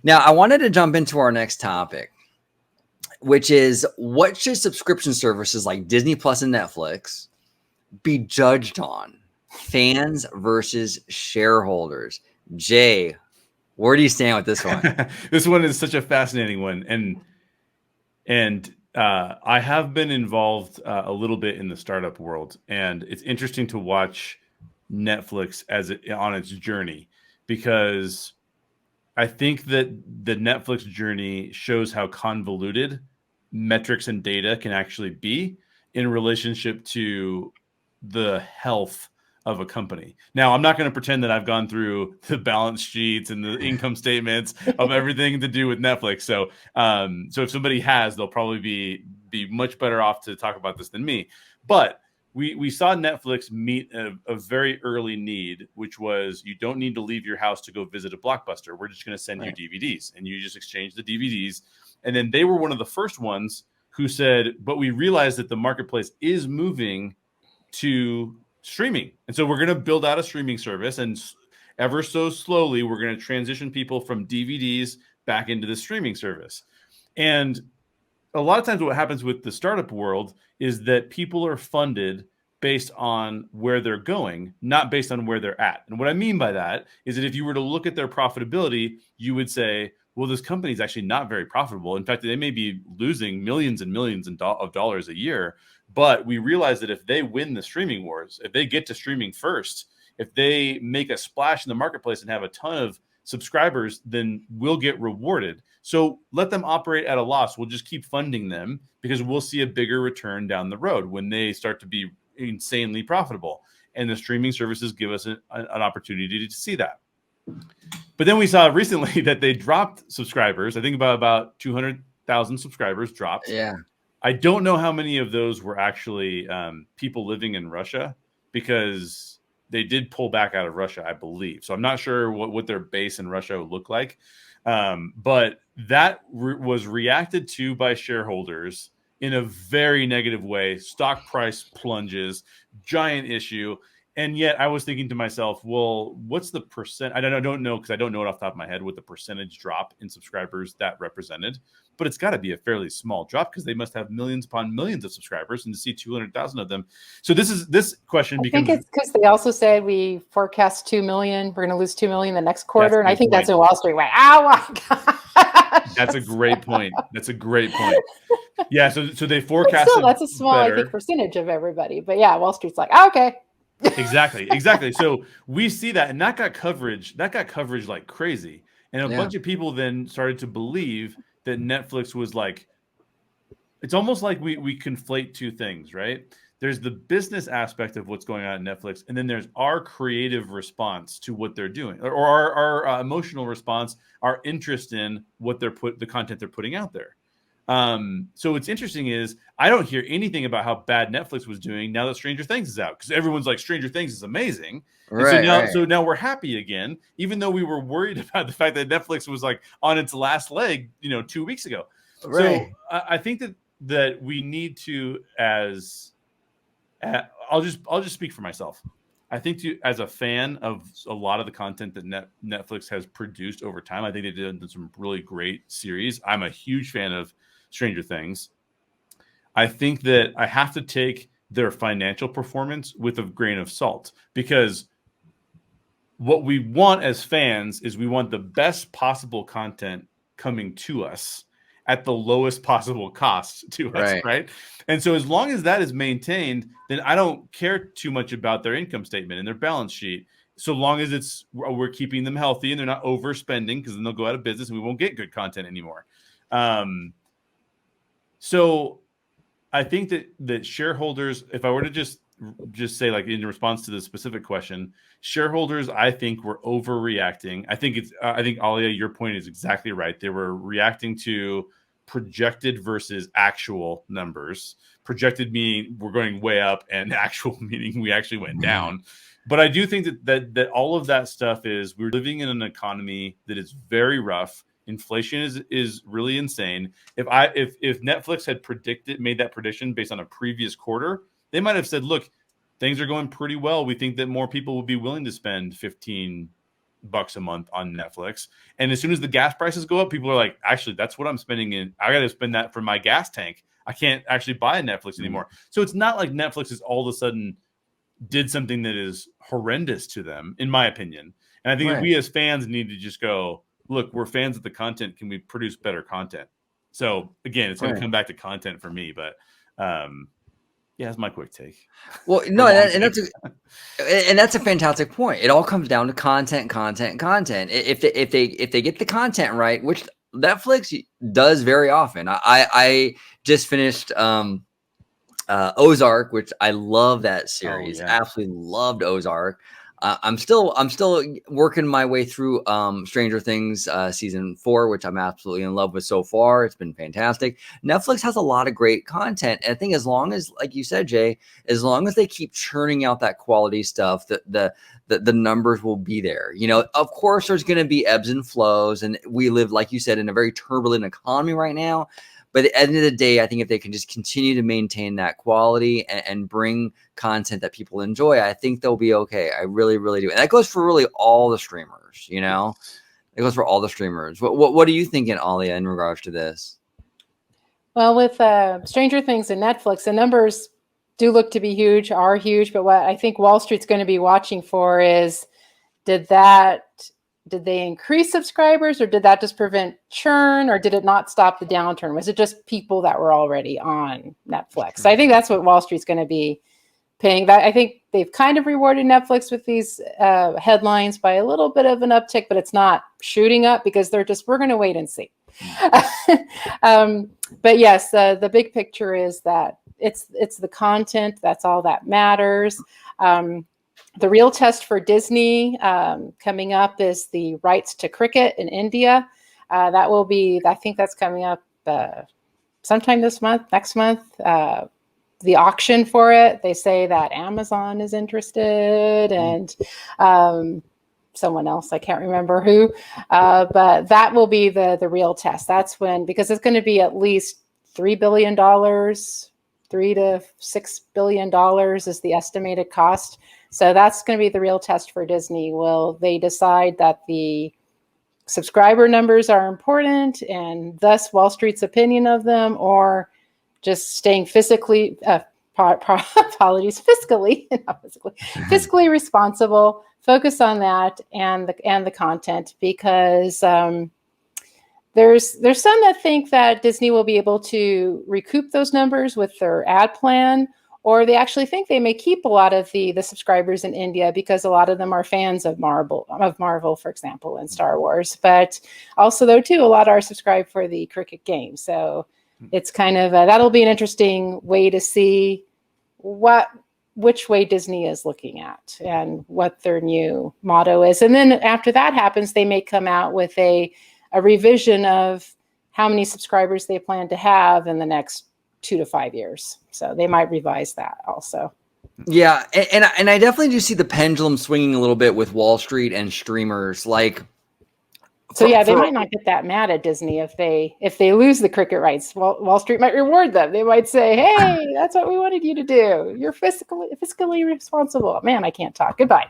S1: Now, I wanted to jump into our next topic, which is, what should subscription services like Disney Plus and Netflix be judged on? Fans versus shareholders. Jay, where do you stand with this one?
S2: This one is such a fascinating one. And I have been involved a little bit in the startup world, and it's interesting to watch Netflix on its journey, because I think that the Netflix journey shows how convoluted metrics and data can actually be in relationship to the health of a company. Now, I'm not going to pretend that I've gone through the balance sheets and the income statements of everything to do with Netflix. So if somebody has, they'll probably be much better off to talk about this than me. But we saw Netflix meet a very early need, which was, you don't need to leave your house to go visit a Blockbuster. We're just going to send you DVDs, and you just exchange the DVDs. And then they were one of the first ones who said, but we realized that the marketplace is moving to streaming. And so we're going to build out a streaming service, and ever so slowly, we're going to transition people from DVDs back into the streaming service. And a lot of times what happens with the startup world is that people are funded based on where they're going, not based on where they're at. And what I mean by that is that if you were to look at their profitability, you would say, well, this company is actually not very profitable. In fact, they may be losing millions and millions of dollars a year. But we realize that if they win the streaming wars, if they get to streaming first, if they make a splash in the marketplace and have a ton of subscribers, then we'll get rewarded. So let them operate at a loss. We'll just keep funding them, because we'll see a bigger return down the road when they start to be insanely profitable. And the streaming services give us an opportunity to see that. But then we saw recently that they dropped subscribers. I think about 200,000 subscribers dropped.
S1: Yeah.
S2: I don't know how many of those were actually people living in Russia, because they did pull back out of Russia, I believe. So I'm not sure what their base in Russia would look like. But that was reacted to by shareholders in a very negative way. Stock price plunges, giant issue. And yet I was thinking to myself, well, what's the percent? I don't know, because I don't know it off the top of my head what the percentage drop in subscribers that represented. But it's got to be a fairly small drop, because they must have millions upon millions of subscribers, and to see 200,000 of them. So this question becomes. I think
S3: it's because they also said we forecast 2 million. We're going to lose 2 million the next quarter. And I think that's when Wall Street went, oh my God.
S2: That's a great point. That's a great point. Yeah. So they forecast.
S3: Still, that's a small, I think, percentage of everybody. But yeah, Wall Street's like, oh, okay.
S2: Exactly. So we see that, and that got coverage like crazy. And a bunch of people then started to believe that Netflix was like, it's almost like we conflate two things, right? There's the business aspect of what's going on at Netflix, and then there's our creative response to what they're doing, or our emotional response, our interest in what the content they're putting out there. So what's interesting is I don't hear anything about how bad Netflix was doing now that Stranger Things is out, because everyone's like, Stranger Things is amazing.
S1: Right,
S2: so now we're happy again, even though we were worried about the fact that Netflix was like on its last leg, 2 weeks ago. Right. So I think that we need to, I'll just speak for myself. I think as a fan of a lot of the content that Netflix has produced over time, I think they did some really great series. I'm a huge fan of Stranger Things. I think that I have to take their financial performance with a grain of salt, because what we want as fans is we want the best possible content coming to us at the lowest possible cost to us, right? And so as long as that is maintained, then I don't care too much about their income statement and their balance sheet, so long as we're keeping them healthy and they're not overspending, because then they'll go out of business and we won't get good content anymore. So I think that shareholders, if I were to just say, like, in response to the specific question, shareholders, I think, were overreacting. I think Alia, your point is exactly right. They were reacting to projected versus actual numbers. Projected meaning we're going way up, and actual meaning we actually went down. But I do think that all of that stuff we're living in an economy that is very rough. Inflation is really insane. If Netflix had made that prediction based on a previous quarter, they might have said, look, things are going pretty well. We think that more people would be willing to spend $15 a month on Netflix. And as soon as the gas prices go up, people are like, actually, that's what I'm spending I got to spend that for my gas tank. I can't actually buy Netflix anymore. So it's not like Netflix is all of a sudden did something that is horrendous to them, in my opinion. And I think we as fans need to just go, look, we're fans of the content. Can we produce better content? So again, it's going to come back to content for me, but that's my quick take.
S1: Well, no, and that's a fantastic point. It all comes down to content. If they get the content right, which Netflix does very often. I just finished Ozark, which I love that series. Absolutely loved Ozark. I'm still working my way through Stranger Things season 4, which I'm absolutely in love with so far. It's been fantastic. Netflix has a lot of great content, and I think as long as, like you said, Jay, as long as they keep churning out that quality stuff, the numbers will be there. Of course, there's going to be ebbs and flows, and we live, like you said, in a very turbulent economy right now. But at the end of the day, I think if they can just continue to maintain that quality and bring content that people enjoy, I think they'll be okay. I really, really do. And that goes for really all the streamers, It goes for all the streamers. What are you thinking, Alia, in regards to this?
S3: Well, with Stranger Things and Netflix, the numbers do look to be huge, are huge. But what I think Wall Street's going to be watching for is, did they increase subscribers, or did that just prevent churn, or did it not stop the downturn? Was it just people that were already on Netflix? So I think that's what Wall Street's going to be paying. That I think they've kind of rewarded Netflix with these headlines by a little bit of an uptick, but it's not shooting up because we're going to wait and see. But yes, the big picture is that it's the content. That's all that matters. The real test for Disney coming up is the rights to cricket in India. That will be, I think that's coming up sometime next month. The auction for it, they say that Amazon is interested and someone else, I can't remember who, but that will be the real test. That's when, because it's going to be at least $3 billion, $3 to $6 billion is the estimated cost. So that's going to be the real test for Disney. Will they decide that the subscriber numbers are important and thus Wall Street's opinion of them, or just staying physically, apologies, fiscally, not physically, fiscally responsible, focus on that and the content, because there's some that think that Disney will be able to recoup those numbers with their ad plan, or they actually think they may keep a lot of the subscribers in India because a lot of them are fans of Marvel, for example, and Star Wars. But also, though, too, a lot are subscribed for the cricket game. So it's kind of that'll be an interesting way to see which way Disney is looking at and what their new motto is. And then after that happens, they may come out with a revision of how many subscribers they plan to have in the next 2 to 5 years. So they might revise that also.
S1: Yeah, and I definitely do see the pendulum swinging a little bit with Wall Street and streamers. Like,
S3: so yeah, they might not get that mad at Disney if they lose the cricket rights. Wall Street might reward them. They might say, "Hey, that's what we wanted you to do. You're fiscally responsible." Man, I can't talk. Goodbye.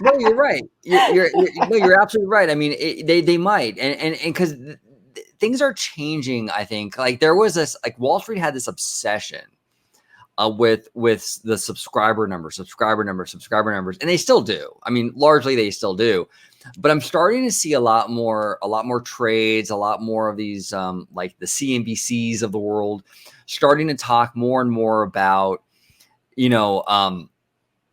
S1: No, you're right. You're absolutely right. I mean, they might, and because things are changing. I think like there was this, like Wall Street had this obsession with the subscriber numbers, and they still do. I mean, largely they still do. But I'm starting to see a lot more trades, a lot more of these like the CNBCs of the world starting to talk more and more about,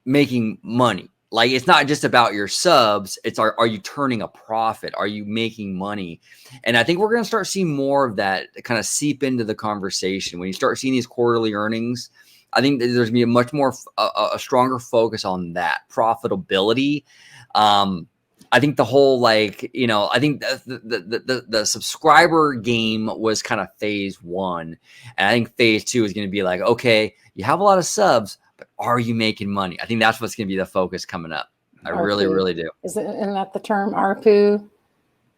S1: making money. Like, it's not just about your subs. It's are you turning a profit? Are you making money? And I think we're going to start seeing more of that kind of seep into the conversation. When you start seeing these quarterly earnings, I think there's going to be a much more, a stronger focus on that profitability. I think the whole, I think the subscriber game was kind of phase one. And I think phase two is going to be like, okay, you have a lot of subs, but are you making money? I think that's what's going to be the focus coming up. I
S3: ARPU.
S1: really, really do.
S3: Isn't that the term ARPU?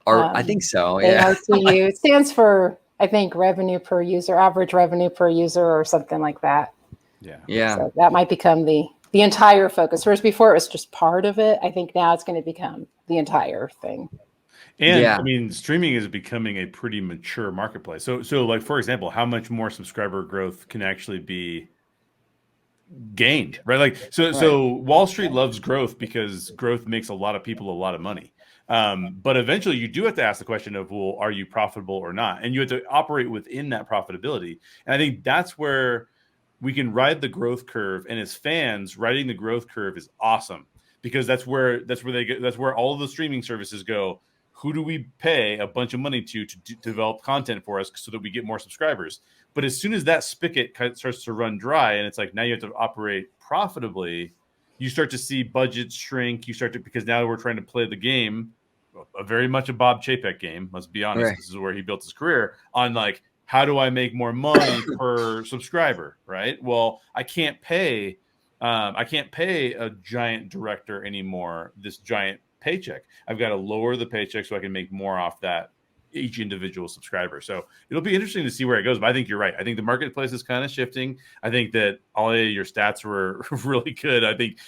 S1: I think so. Yeah.
S3: ARPU. It stands for, I think, revenue per user, average revenue per user, or something like that.
S2: Yeah.
S3: So that might become the entire focus. Whereas before it was just part of it. I think now it's going to become the entire thing.
S2: And I mean, streaming is becoming a pretty mature marketplace. So like, for example, how much more subscriber growth can actually be gained, right? Like, so Wall Street loves growth because growth makes a lot of people a lot of money. But eventually you do have to ask the question of, well, are you profitable or not? And you have to operate within that profitability. And I think that's where we can ride the growth curve. And as fans, riding the growth curve is awesome, because that's where all of the streaming services go. Who do we pay a bunch of money to develop content for us so that we get more subscribers? But as soon as that spigot starts to run dry, and it's like, now you have to operate profitably, you start to see budgets shrink. Because now we're trying to play the game, a very much a Bob Chapek game. Let's be honest. Right. This is where he built his career on, like, how do I make more money per subscriber? Right. Well, I can't pay a giant director anymore this giant paycheck. I've got to lower the paycheck so I can make more off that each individual subscriber. So it'll be interesting to see where it goes. But I think you're right. I think the marketplace is kind of shifting. I think that all your stats were really good. I think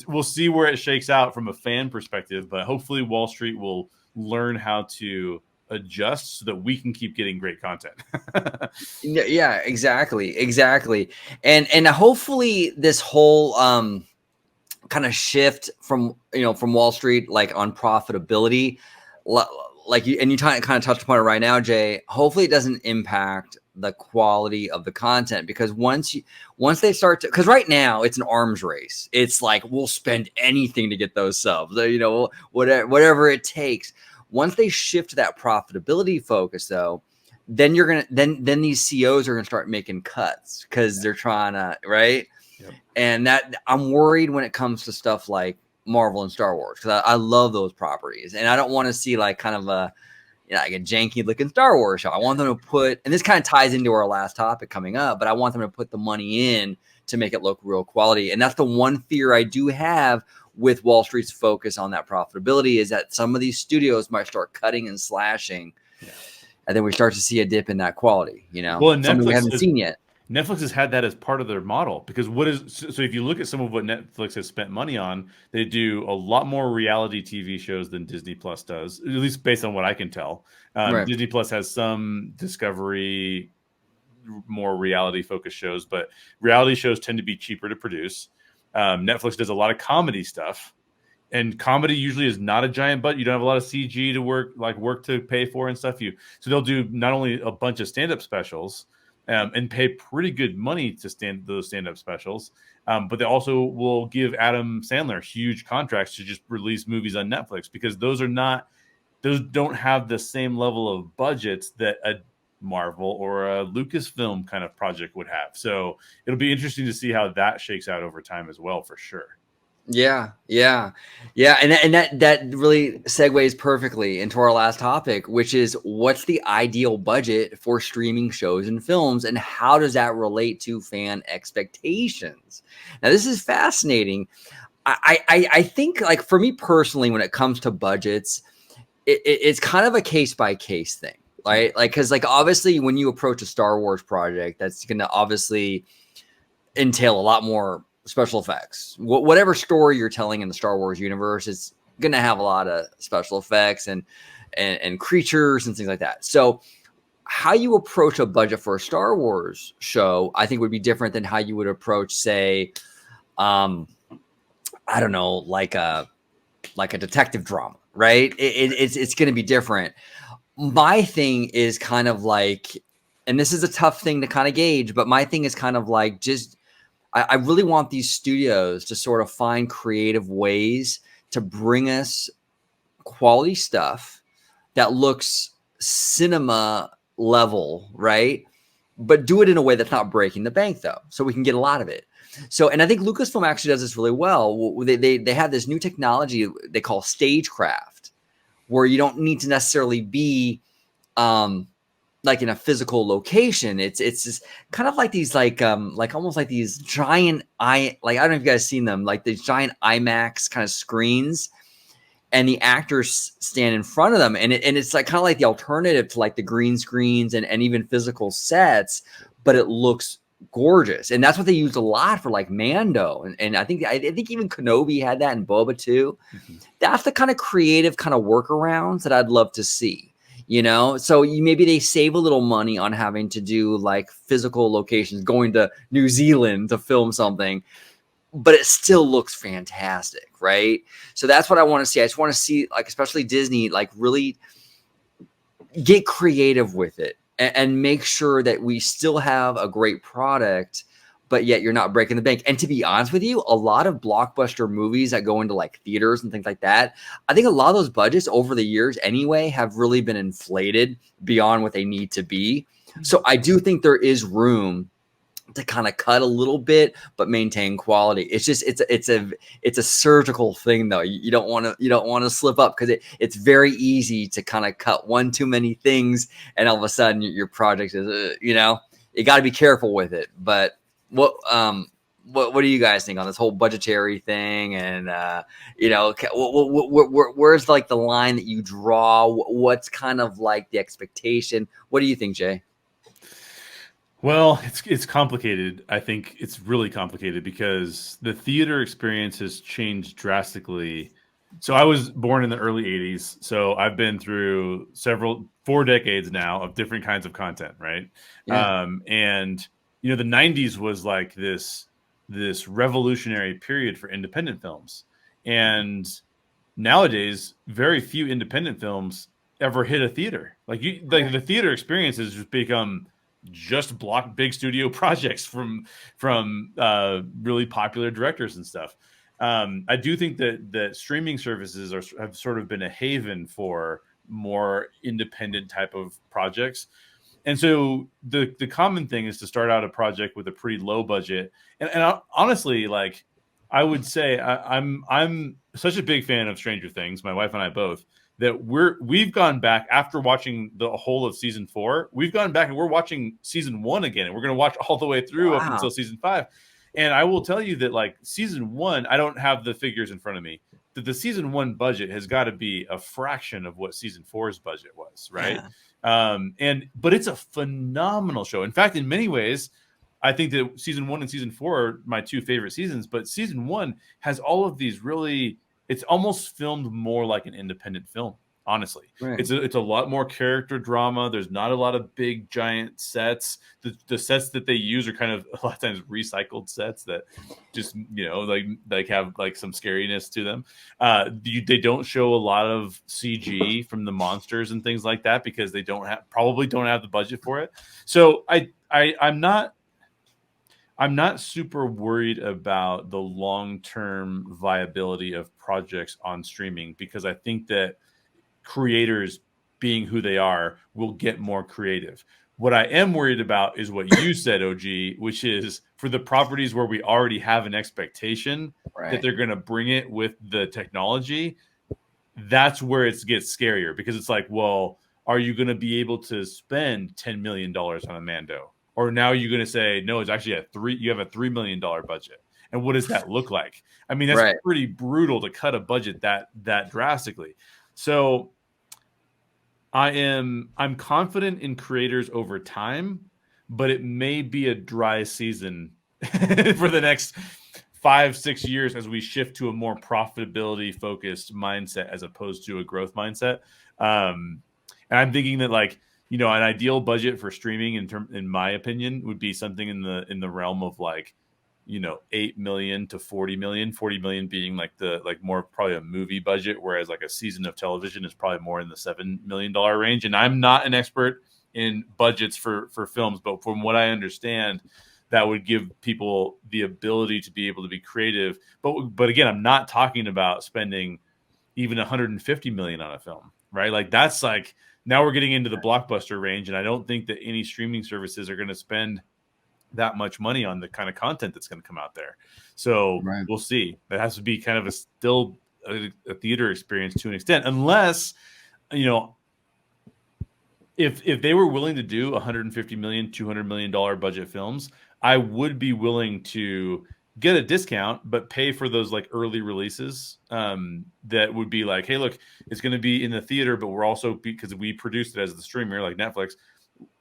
S2: we'll see where it shakes out from a fan perspective, but hopefully Wall Street will learn how to adjust so that we can keep getting great content.
S1: Yeah, exactly. And hopefully this whole kind of shift from Wall Street, like on profitability, like you kind of touched upon it right now, Jay. Hopefully it doesn't impact the quality of the content, because once they start to, because right now it's an arms race. It's like, we'll spend anything to get those subs, whatever it takes. Once they shift to that profitability focus, though, then then these COs are gonna start making cuts because they're trying to, right? Yep. And that, I'm worried when it comes to stuff like Marvel and Star Wars, because I love those properties, and I don't want to see like kind of like a janky looking Star Wars show. I want them to put, and this kind of ties into our last topic coming up, but I want them to put the money in to make it look real quality. And that's the one fear I do have with Wall Street's focus on that profitability, is that some of these studios might start cutting and slashing. Yeah. and then we start to see a dip in that quality. You know,
S2: Well, and
S1: something we
S2: Netflix
S1: haven't
S2: is-
S1: seen yet.
S2: Netflix has had that as part of their model because so if you look at some of what Netflix has spent money on, they do a lot more reality TV shows than Disney Plus does, at least based on what I can tell.
S1: Right.
S2: Disney Plus has some Discovery, more reality focused shows, but reality shows tend to be cheaper to produce. Netflix does a lot of comedy stuff, and comedy usually is not a giant budget. You don't have a lot of CG to work to pay for and stuff. So they'll do not only a bunch of stand-up specials, and pay pretty good money to those stand-up specials, but they also will give Adam Sandler huge contracts to just release movies on Netflix because those don't have the same level of budgets that a Marvel or a Lucasfilm kind of project would have. So it'll be interesting to see how that shakes out over time as well, for sure.
S1: Yeah. And that really segues perfectly into our last topic, which is what's the ideal budget for streaming shows and films, and how does that relate to fan expectations? Now, this is fascinating. I think, like, for me personally, when it comes to budgets, it's kind of a case by case thing, right? Like, because, like, obviously when you approach a Star Wars project, that's going to obviously entail a lot more special effects. Whatever story you're telling in the Star Wars universe, it's going to have a lot of special effects and creatures and things like that. So how you approach a budget for a Star Wars show, I think, would be different than how you would approach, say, I don't know, like a detective drama, right? It's going to be different. My thing is kind of like, and this is a tough thing to kind of gauge, but my thing is kind of like, just, I really want these studios to sort of find creative ways to bring us quality stuff that looks cinema level, right? But do it in a way that's not breaking the bank, though, so we can get a lot of it. So, and I think Lucasfilm actually does this really well. They have this new technology they call stagecraft, where you don't need to necessarily be like in a physical location. It's just kind of like these like almost like these giant I don't know if you guys seen them, like these giant IMAX kind of screens, and the actors stand in front of them, and it's like kind of like the alternative to like the green screens and even physical sets, but it looks gorgeous. And that's what they used a lot for like Mando, and I think even Kenobi had that, and Boba too. Mm-hmm. That's the kind of creative kind of workarounds that I'd love to see. You know, so maybe they save a little money on having to do like physical locations, going to New Zealand to film something, but it still looks fantastic, right? So that's what I want to see. I just want to see, like, especially Disney, like, really get creative with it and make sure that we still have a great product, but yet you're not breaking the bank. And to be honest with you, a lot of blockbuster movies that go into like theaters and things like that, I think a lot of those budgets over the years anyway have really been inflated beyond what they need to be. So I do think there is room to kind of cut a little bit, but maintain quality. It's just, it's a surgical thing though. You don't want to slip up, because it's very easy to kind of cut one too many things, and all of a sudden your project is, you got to be careful with it. But what do you guys think on this whole budgetary thing? And where's like the line that you draw? What's kind of like the expectation? What do you think, Jay?
S2: Well, it's complicated. I think it's really complicated because the theater experience has changed drastically. So I was born in the early 80s, so I've been through 4 decades now of different kinds of content, right? Yeah. And the 90s was like this revolutionary period for independent films. And nowadays, very few independent films ever hit a theater. The theater experience has just become just big studio projects from really popular directors and stuff. I do think that streaming services have sort of been a haven for more independent type of projects. And so the common thing is to start out a project with a pretty low budget. And honestly, like, I would say I'm such a big fan of Stranger Things, my wife and I both, that we've gone back after watching the whole of season 4. We've gone back and we're watching season 1 again, and we're going to watch all the way through up until season 5. And I will tell you that, like, season 1, I don't have the figures in front of me. that the season 1 budget has got to be a fraction of what season 4's budget was, right? But it's a phenomenal show. In fact, in many ways, I think that season 1 and season 4 are my 2 favorite seasons, but season 1 has all of these really, it's almost filmed more like an independent film. Honestly,
S1: right.
S2: It's a lot more character drama. There's not a lot of big giant sets. The sets that they use are kind of a lot of times recycled sets that just like have like some scariness to them. They don't show a lot of CG from the monsters and things like that because they probably don't have the budget for it. So I'm not super worried about the long-term viability of projects on streaming because I think that creators, being who they are, will get more creative. What I am worried about is what you said, OG, which is for the properties where we already have an expectation that they're going to bring it with the technology. That's where it gets scarier because it's like, well, are you going to be able to spend $10 million on a Mando? Or now you're going to say, no, it's actually you have a $3 million budget. And what does that look like? I mean, that's pretty brutal to cut a budget that drastically. So I'm confident in creators over time, but it may be a dry season for the next 5-6 years as we shift to a more profitability focused mindset as opposed to a growth mindset. And I'm thinking that like, an ideal budget for streaming in my opinion would be something in the realm of like, 8 million to 40 million, 40 million being like more probably a movie budget, whereas like a season of television is probably more in the $7 million range. And I'm not an expert in budgets for films, but from what I understand, that would give people the ability to be able to be creative. But again, I'm not talking about spending even 150 million on a film, right? Like that's like, now we're getting into the blockbuster range. And I don't think that any streaming services are going to spend that much money on the kind of content that's going to come out there. So we'll see. That has to be kind of still a theater experience to an extent, unless, if they were willing to do 150 million, $200 million budget films, I would be willing to get a discount, but pay for those like early releases. That would be like, hey, look, it's going to be in the theater, but we're also, because we produced it as the streamer, like Netflix,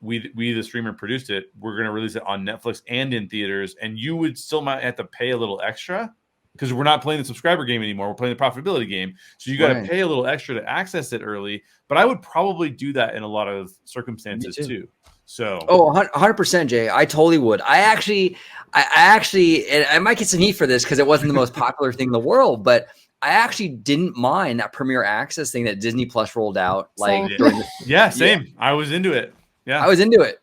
S2: we the streamer produced it, we're going to release it on Netflix and in theaters, and you would still might have to pay a little extra because we're not playing the subscriber game anymore, we're playing the profitability game, so you got to pay a little extra to access it early. But I would probably do that in a lot of circumstances too. So
S1: 100%, Jay. I totally would. I actually and I might get some heat for this because it wasn't the most popular thing in the world, but I actually didn't mind that Premier Access thing that Disney Plus rolled out. Like
S2: same. I was into it. Yeah,
S1: I was into it.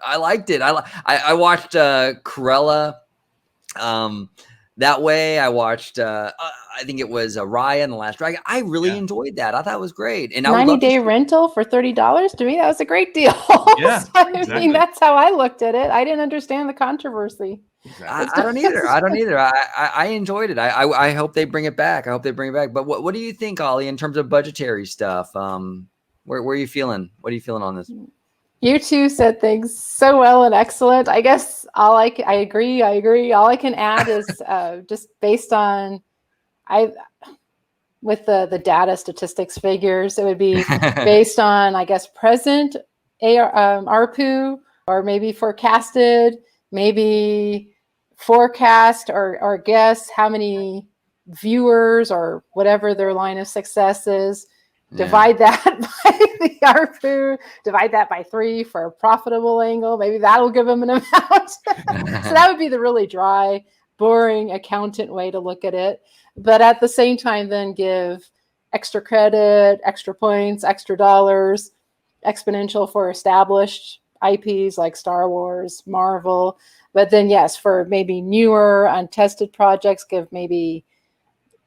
S1: I liked it. I watched Cruella that way. I watched I think it was Raya and the Last Dragon. I really enjoyed that. I thought it was great. And
S3: 90-day rental for $30 to me, that was a great deal.
S2: Yeah,
S3: so, I mean, that's how I looked at it. I didn't understand the controversy.
S1: I don't either. I enjoyed it. I hope they bring it back. But what do you think, Ollie, in terms of budgetary stuff? Where are you feeling? What are you feeling on this?
S3: You two said things so well and excellent. I guess I agree. All I can add is just based on with the data statistics figures, it would be based on, I guess, present ARPU, or maybe forecasted, maybe forecast or guess how many viewers or whatever their line of success is. Divide that by the ARPU, divide that by 3 for a profitable angle. Maybe that'll give them an amount. So that would be the really dry, boring accountant way to look at it. But at the same time, then give extra credit, extra points, extra dollars, exponential for established IPs like Star Wars, Marvel. But then, yes, for maybe newer, untested projects, give maybe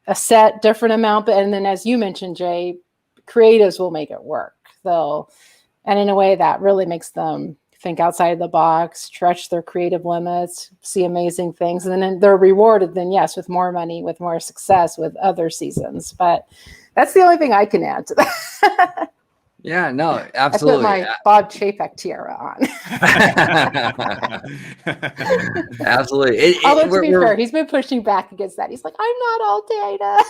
S3: a set different amount. And then, as you mentioned, Jay, creatives will make it work. And in a way that really makes them think outside the box, stretch their creative limits, see amazing things. And then they're rewarded then, yes, with more money, with more success, with other seasons. But that's the only thing I can add to that.
S1: Yeah, no, absolutely.
S3: I put my Bob Chapek tiara on.
S1: Absolutely.
S3: Although to be fair, he's been pushing back against that. He's like, I'm not all data.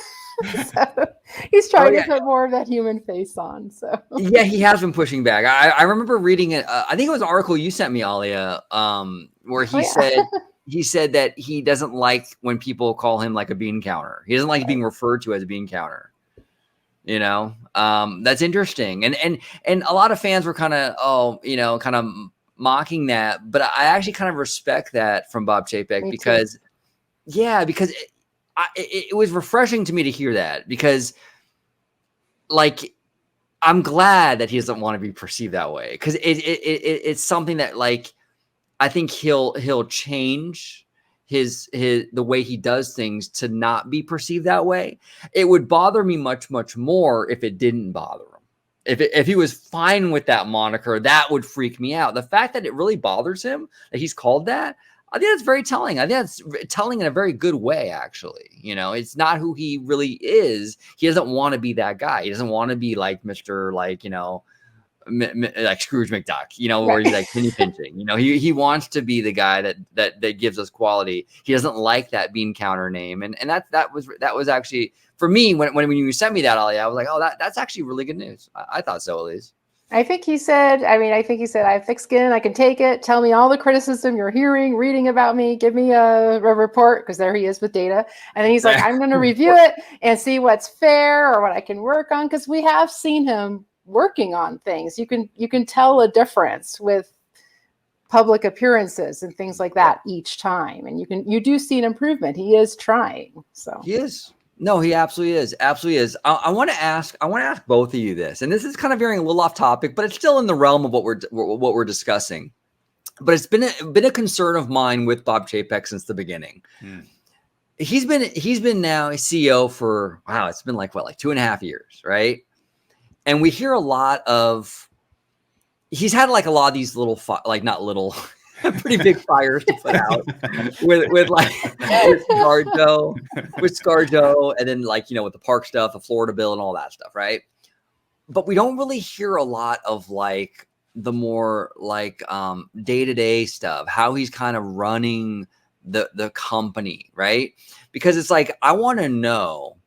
S3: So he's trying
S1: yeah.
S3: to put more of that human face on. So
S1: Yeah, he has been pushing back. I remember reading it. I think it was an article you sent me, Alia, where he said that he doesn't like when people call him like a bean counter. He doesn't like being referred to as a bean counter. You know, that's interesting. And a lot of fans were kind of, kind of mocking that. But I actually kind of respect that from Bob Chapek because it was refreshing to me to hear that because, like, I'm glad that he doesn't want to be perceived that way because it's something that, like, I think he'll change the way he does things to not be perceived that way. It would bother me much, much more if it didn't bother him. If he was fine with that moniker, that would freak me out. The fact that it really bothers him that he's called that, I think that's very telling. I think that's telling in a very good way, actually. You know, it's not who he really is. He doesn't want to be that guy. He doesn't want to be like Mr. like, like Scrooge McDuck, where he's like penny pinching. He wants to be the guy that gives us quality. He doesn't like that bean counter name, and that was actually for me when you sent me that, Ollie, I was like, oh, that's actually really good news. I thought so, at least.
S3: I think he said, I have thick skin. I can take it. Tell me all the criticism you're reading about me. Give me a report, because there he is with data. And then he's like, I'm going to review it and see what's fair or what I can work on, because we have seen him working on things. You can tell a difference with public appearances and things like that each time, and you do see an improvement. He is trying. So
S1: he is. No, he absolutely is. Absolutely is. I want to ask both of you this, and this is kind of veering a little off topic, but it's still in the realm of what we're discussing. But it's been a concern of mine with Bob Chapek since the beginning. He's been now a CEO for, wow, it's been like 2.5 years, right? And we hear a lot of, he's had like a lot of these little, not little, pretty big fires to put out with ScarJo, and then with the park stuff, the Florida bill, and all that stuff, right? But we don't really hear a lot of the more day-to-day stuff, how he's kind of running the company, right? Because it's like, I want to know,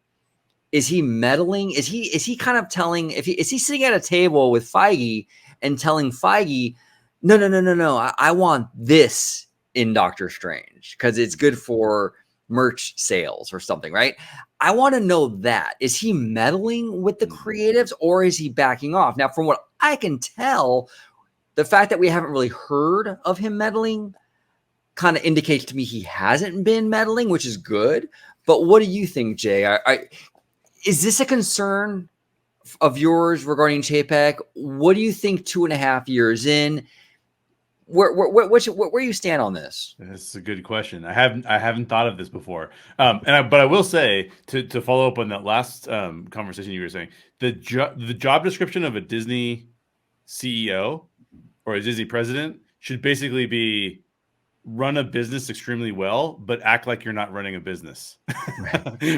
S1: is he meddling? Is he kind of telling, is he sitting at a table with Feige and telling Feige, no, I want this in Doctor Strange because it's good for merch sales or something, right? I want to know that. Is he meddling with the creatives, or is he backing off? Now, from what I can tell, the fact that we haven't really heard of him meddling kind of indicates to me he hasn't been meddling, which is good. But what do you think, Jay? Is this a concern of yours regarding Chapek? What do you think 2.5 years in? Where you stand on this?
S2: That's a good question. I haven't thought of this before. But I will say, to follow up on that last conversation you were saying, the job description of a Disney CEO or a Disney president should basically be run a business extremely well, but act like you're not running a business.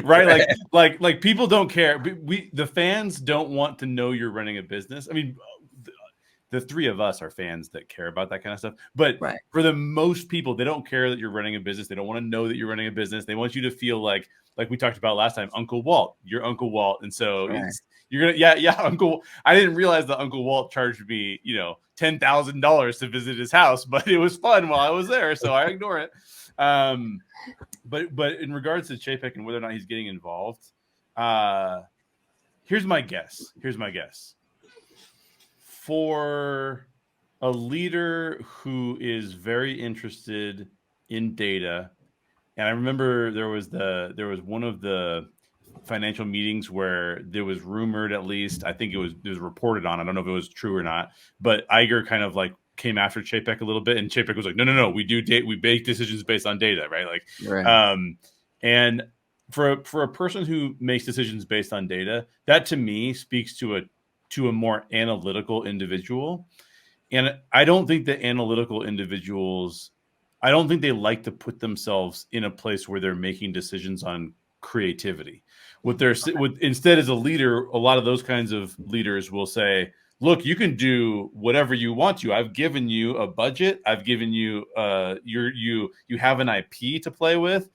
S2: Right? Like people don't care. The fans don't want to know you're running a business. I mean, the three of us are fans that care about that kind of stuff. But for the most people, they don't care that you're running a business. They don't want to know that you're running a business. They want you to feel like we talked about last time, Uncle Walt, you're Uncle Walt. And so you're going to, Uncle, I didn't realize that Uncle Walt charged me, $10,000 to visit his house, but it was fun while I was there. So I ignore it. But in regards to Chapek and whether or not he's getting involved, here's my guess. For a leader who is very interested in data, and I remember there was one of the financial meetings where there was rumored, at least I think it was reported on, I don't know if it was true or not, but Iger kind of came after Chapek a little bit, and Chapek was like, no, we make decisions based on data, right? And for a person who makes decisions based on data, that to me speaks to a more analytical individual. And I don't think that analytical individuals, I don't think they like to put themselves in a place where they're making decisions on creativity. Instead, as a leader, a lot of those kinds of leaders will say, look, you can do whatever you want to. I've given you a budget. I've given you you have an IP to play with.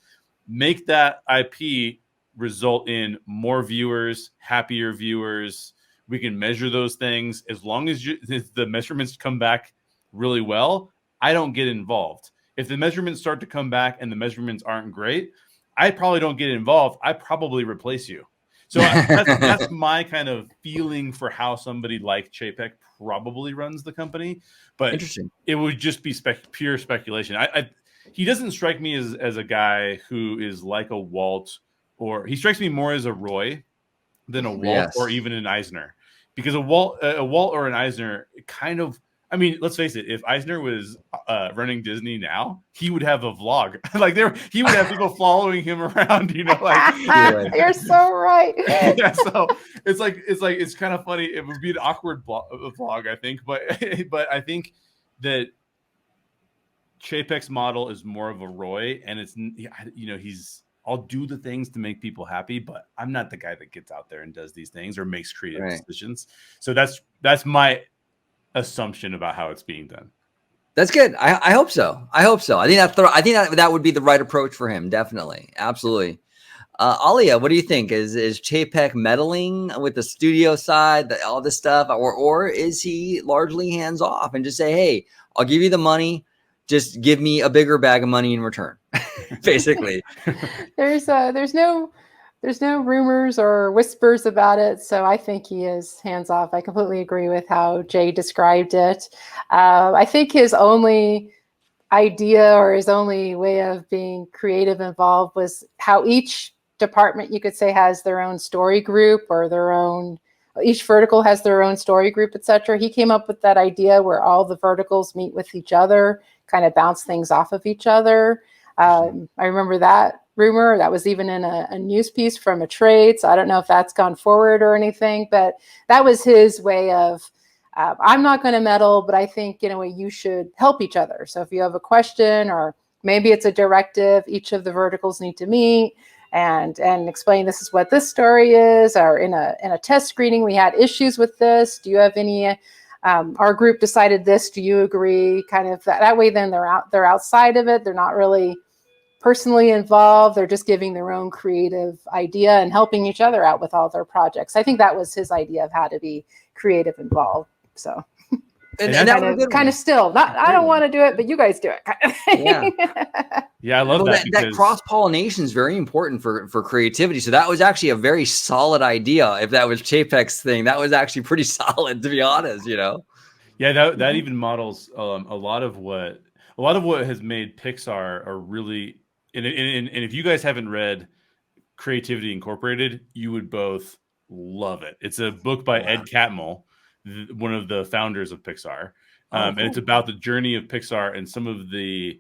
S2: Make that IP result in more viewers, happier viewers. We can measure those things. As long as the measurements come back really well, I don't get involved. If the measurements start to come back and the measurements aren't great, I probably don't get involved. I probably replace you. So that's my kind of feeling for how somebody like Chapek probably runs the company. But
S1: Interesting.
S2: It would just be pure speculation. He doesn't strike me as a guy who is like a Walt, or he strikes me more as a Roy than a Walt or even an Eisner, because a Walt or an Eisner kind of, I mean, let's face it, if Eisner was running Disney now, he would have a vlog. Like he would have people following him around, like
S3: you're so right.
S2: Yeah, so it's kind of funny. It would be an awkward vlog, I think, but I think that Chapek's model is more of a Roy, and it's, I'll do the things to make people happy, but I'm not the guy that gets out there and does these things or makes creative decisions. So that's my assumption about how it's being done.
S1: That's good. I hope so. I think that would be the right approach for him. Definitely. Absolutely. Alia, what do you think? Is Chapek meddling with the studio side, all this stuff, or is he largely hands off and just say, hey, I'll give you the money, just give me a bigger bag of money in return? Basically.
S3: There's no rumors or whispers about it, so I think he is hands off. I completely agree with how Jay described it. I think his only idea or his only way of being creative involved was how each department, you could say, has their own story group, or each vertical has their own story group, etc. He came up with that idea where all the verticals meet with each other, kind of bounce things off of each other. I remember that rumor. That was even in a news piece from a trade. So I don't know if that's gone forward or anything, but that was his way of, I'm not going to meddle, but I think, you should help each other. So if you have a question, or maybe it's a directive, each of the verticals need to meet and explain, this is what this story is, or in a test screening, we had issues with this. Do you have any, our group decided this, do you agree? Kind of that way, then they're outside of it. They're not really personally involved. They're just giving their own creative idea and helping each other out with all their projects. I think that was his idea of how to be creative involved. So
S1: and that
S3: kind of still not, I don't want to do it, but you guys do it.
S2: Yeah, I love
S1: that cross-pollination is very important for creativity. So that was actually a very solid idea. If that was Chapek's thing, that was actually pretty solid, to be honest. Yeah,
S2: that even models a lot of what has made Pixar a really, and if you guys haven't read Creativity Incorporated, you would both love it. It's a book by Ed Catmull, one of the founders of Pixar, and it's about the journey of Pixar and some of the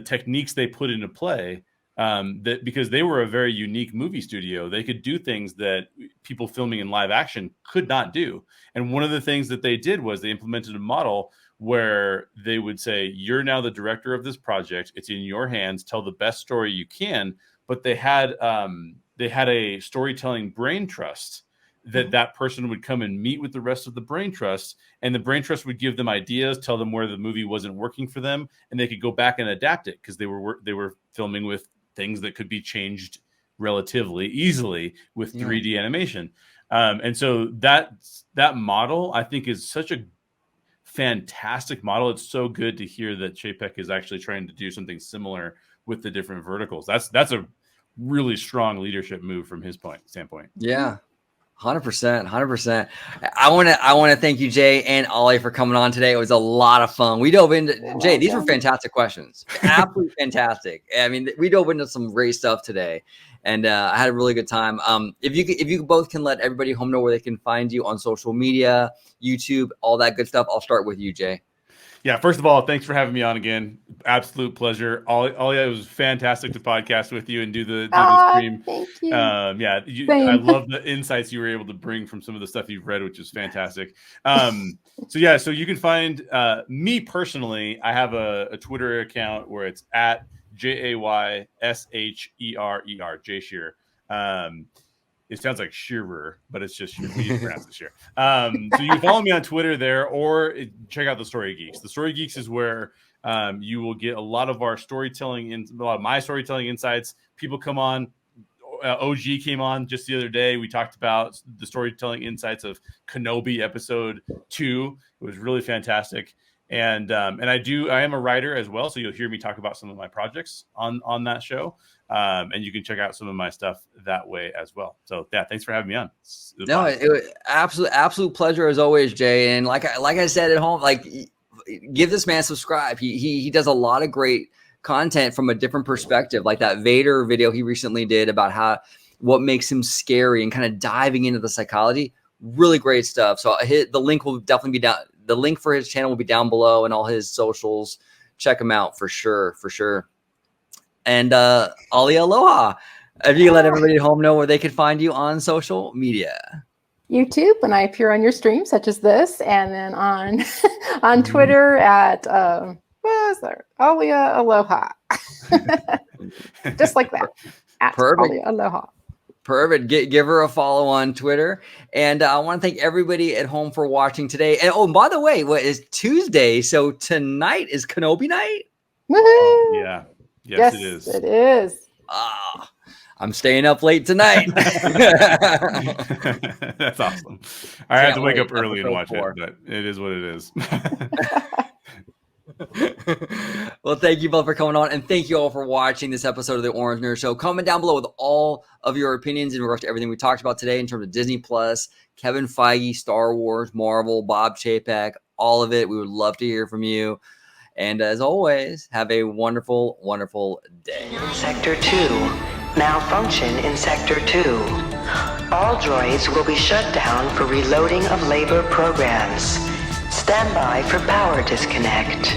S2: techniques they put into play. That because they were a very unique movie studio, they could do things that people filming in live action could not do. And one of the things that they did was they implemented a model where they would say, you're now the director of this project. It's in your hands. Tell the best story you can. But they had a storytelling brain trust that person would come and meet with the rest of the brain trust, and the brain trust would give them ideas, tell them where the movie wasn't working for them, and they could go back and adapt it, because they were filming with things that could be changed relatively easily with 3D animation. And so that model, I think, is such a fantastic model. It's so good to hear that Chapek is actually trying to do something similar with the different verticals. That's a really strong leadership move from his standpoint.
S1: Yeah. 100%. I want to thank you, Jay and Ollie, for coming on today. It was a lot of fun. We dove into, Jay, these were fantastic questions. Absolutely fantastic. I mean, we dove into some great stuff today, and I had a really good time. If you both can let everybody home know where they can find you on social media, YouTube, all that good stuff. I'll start with you, Jay.
S2: Yeah, first of all, thanks for having me on again. Absolute pleasure. It was fantastic to podcast with you and do the stream.
S3: Thank you.
S2: I love the insights you were able to bring from some of the stuff you've read, which is fantastic. So you can find me personally. I have a Twitter account where it's at JAYSHERER, Jay Shearer. It sounds like Shearer, but it's just Shearer. You pronounce it Shearer. So you can follow me on Twitter there, or check out the Story Geeks. The Story Geeks is where you will get a lot of our storytelling, a lot of my storytelling insights. People come on OG came on just the other day. We talked about the storytelling insights of Kenobi episode 2. It was really fantastic. And I am a writer as well, so you'll hear me talk about some of my projects on that show, and you can check out some of my stuff that way as well. So yeah, thanks for having me on.
S1: No, it was absolute pleasure as always, Jay. And like I said at home, like, give this man subscribe. He does a lot of great content from a different perspective, like that Vader video he recently did about what makes him scary and kind of diving into the psychology. Really great stuff. So the link will definitely be down. The link for his channel will be down below and all his socials. Check him out for sure. And Alia, aloha. If you can let everybody at home know where they can find you on social media.
S3: YouTube, when I appear on your stream, such as this, and then on Twitter at what is there? Alia Aloha. Just like that. At
S1: Perfect.
S3: Alia Aloha.
S1: Perfect. Give her a follow on Twitter. And I want to thank everybody at home for watching today. And by the way, what is Tuesday? So tonight is Kenobi night?
S3: Woohoo!
S2: Oh, yeah. Yes, it is.
S3: It is.
S1: I'm staying up late tonight.
S2: That's awesome. I have to wake up early and watch it, but it is what it is.
S1: Well, thank you both for coming on, and thank you all for watching this episode of the Orange Nerd Show. Comment down below with all of your opinions in regards to everything we talked about today in terms of Disney Plus, Kevin Feige, Star Wars, Marvel, Bob Chapek, all of it. We would love to hear from you. And as always, have a wonderful, wonderful day.
S5: Sector 2. Malfunction in Sector 2. All droids will be shut down for reloading of labor programs. Stand by for power disconnect.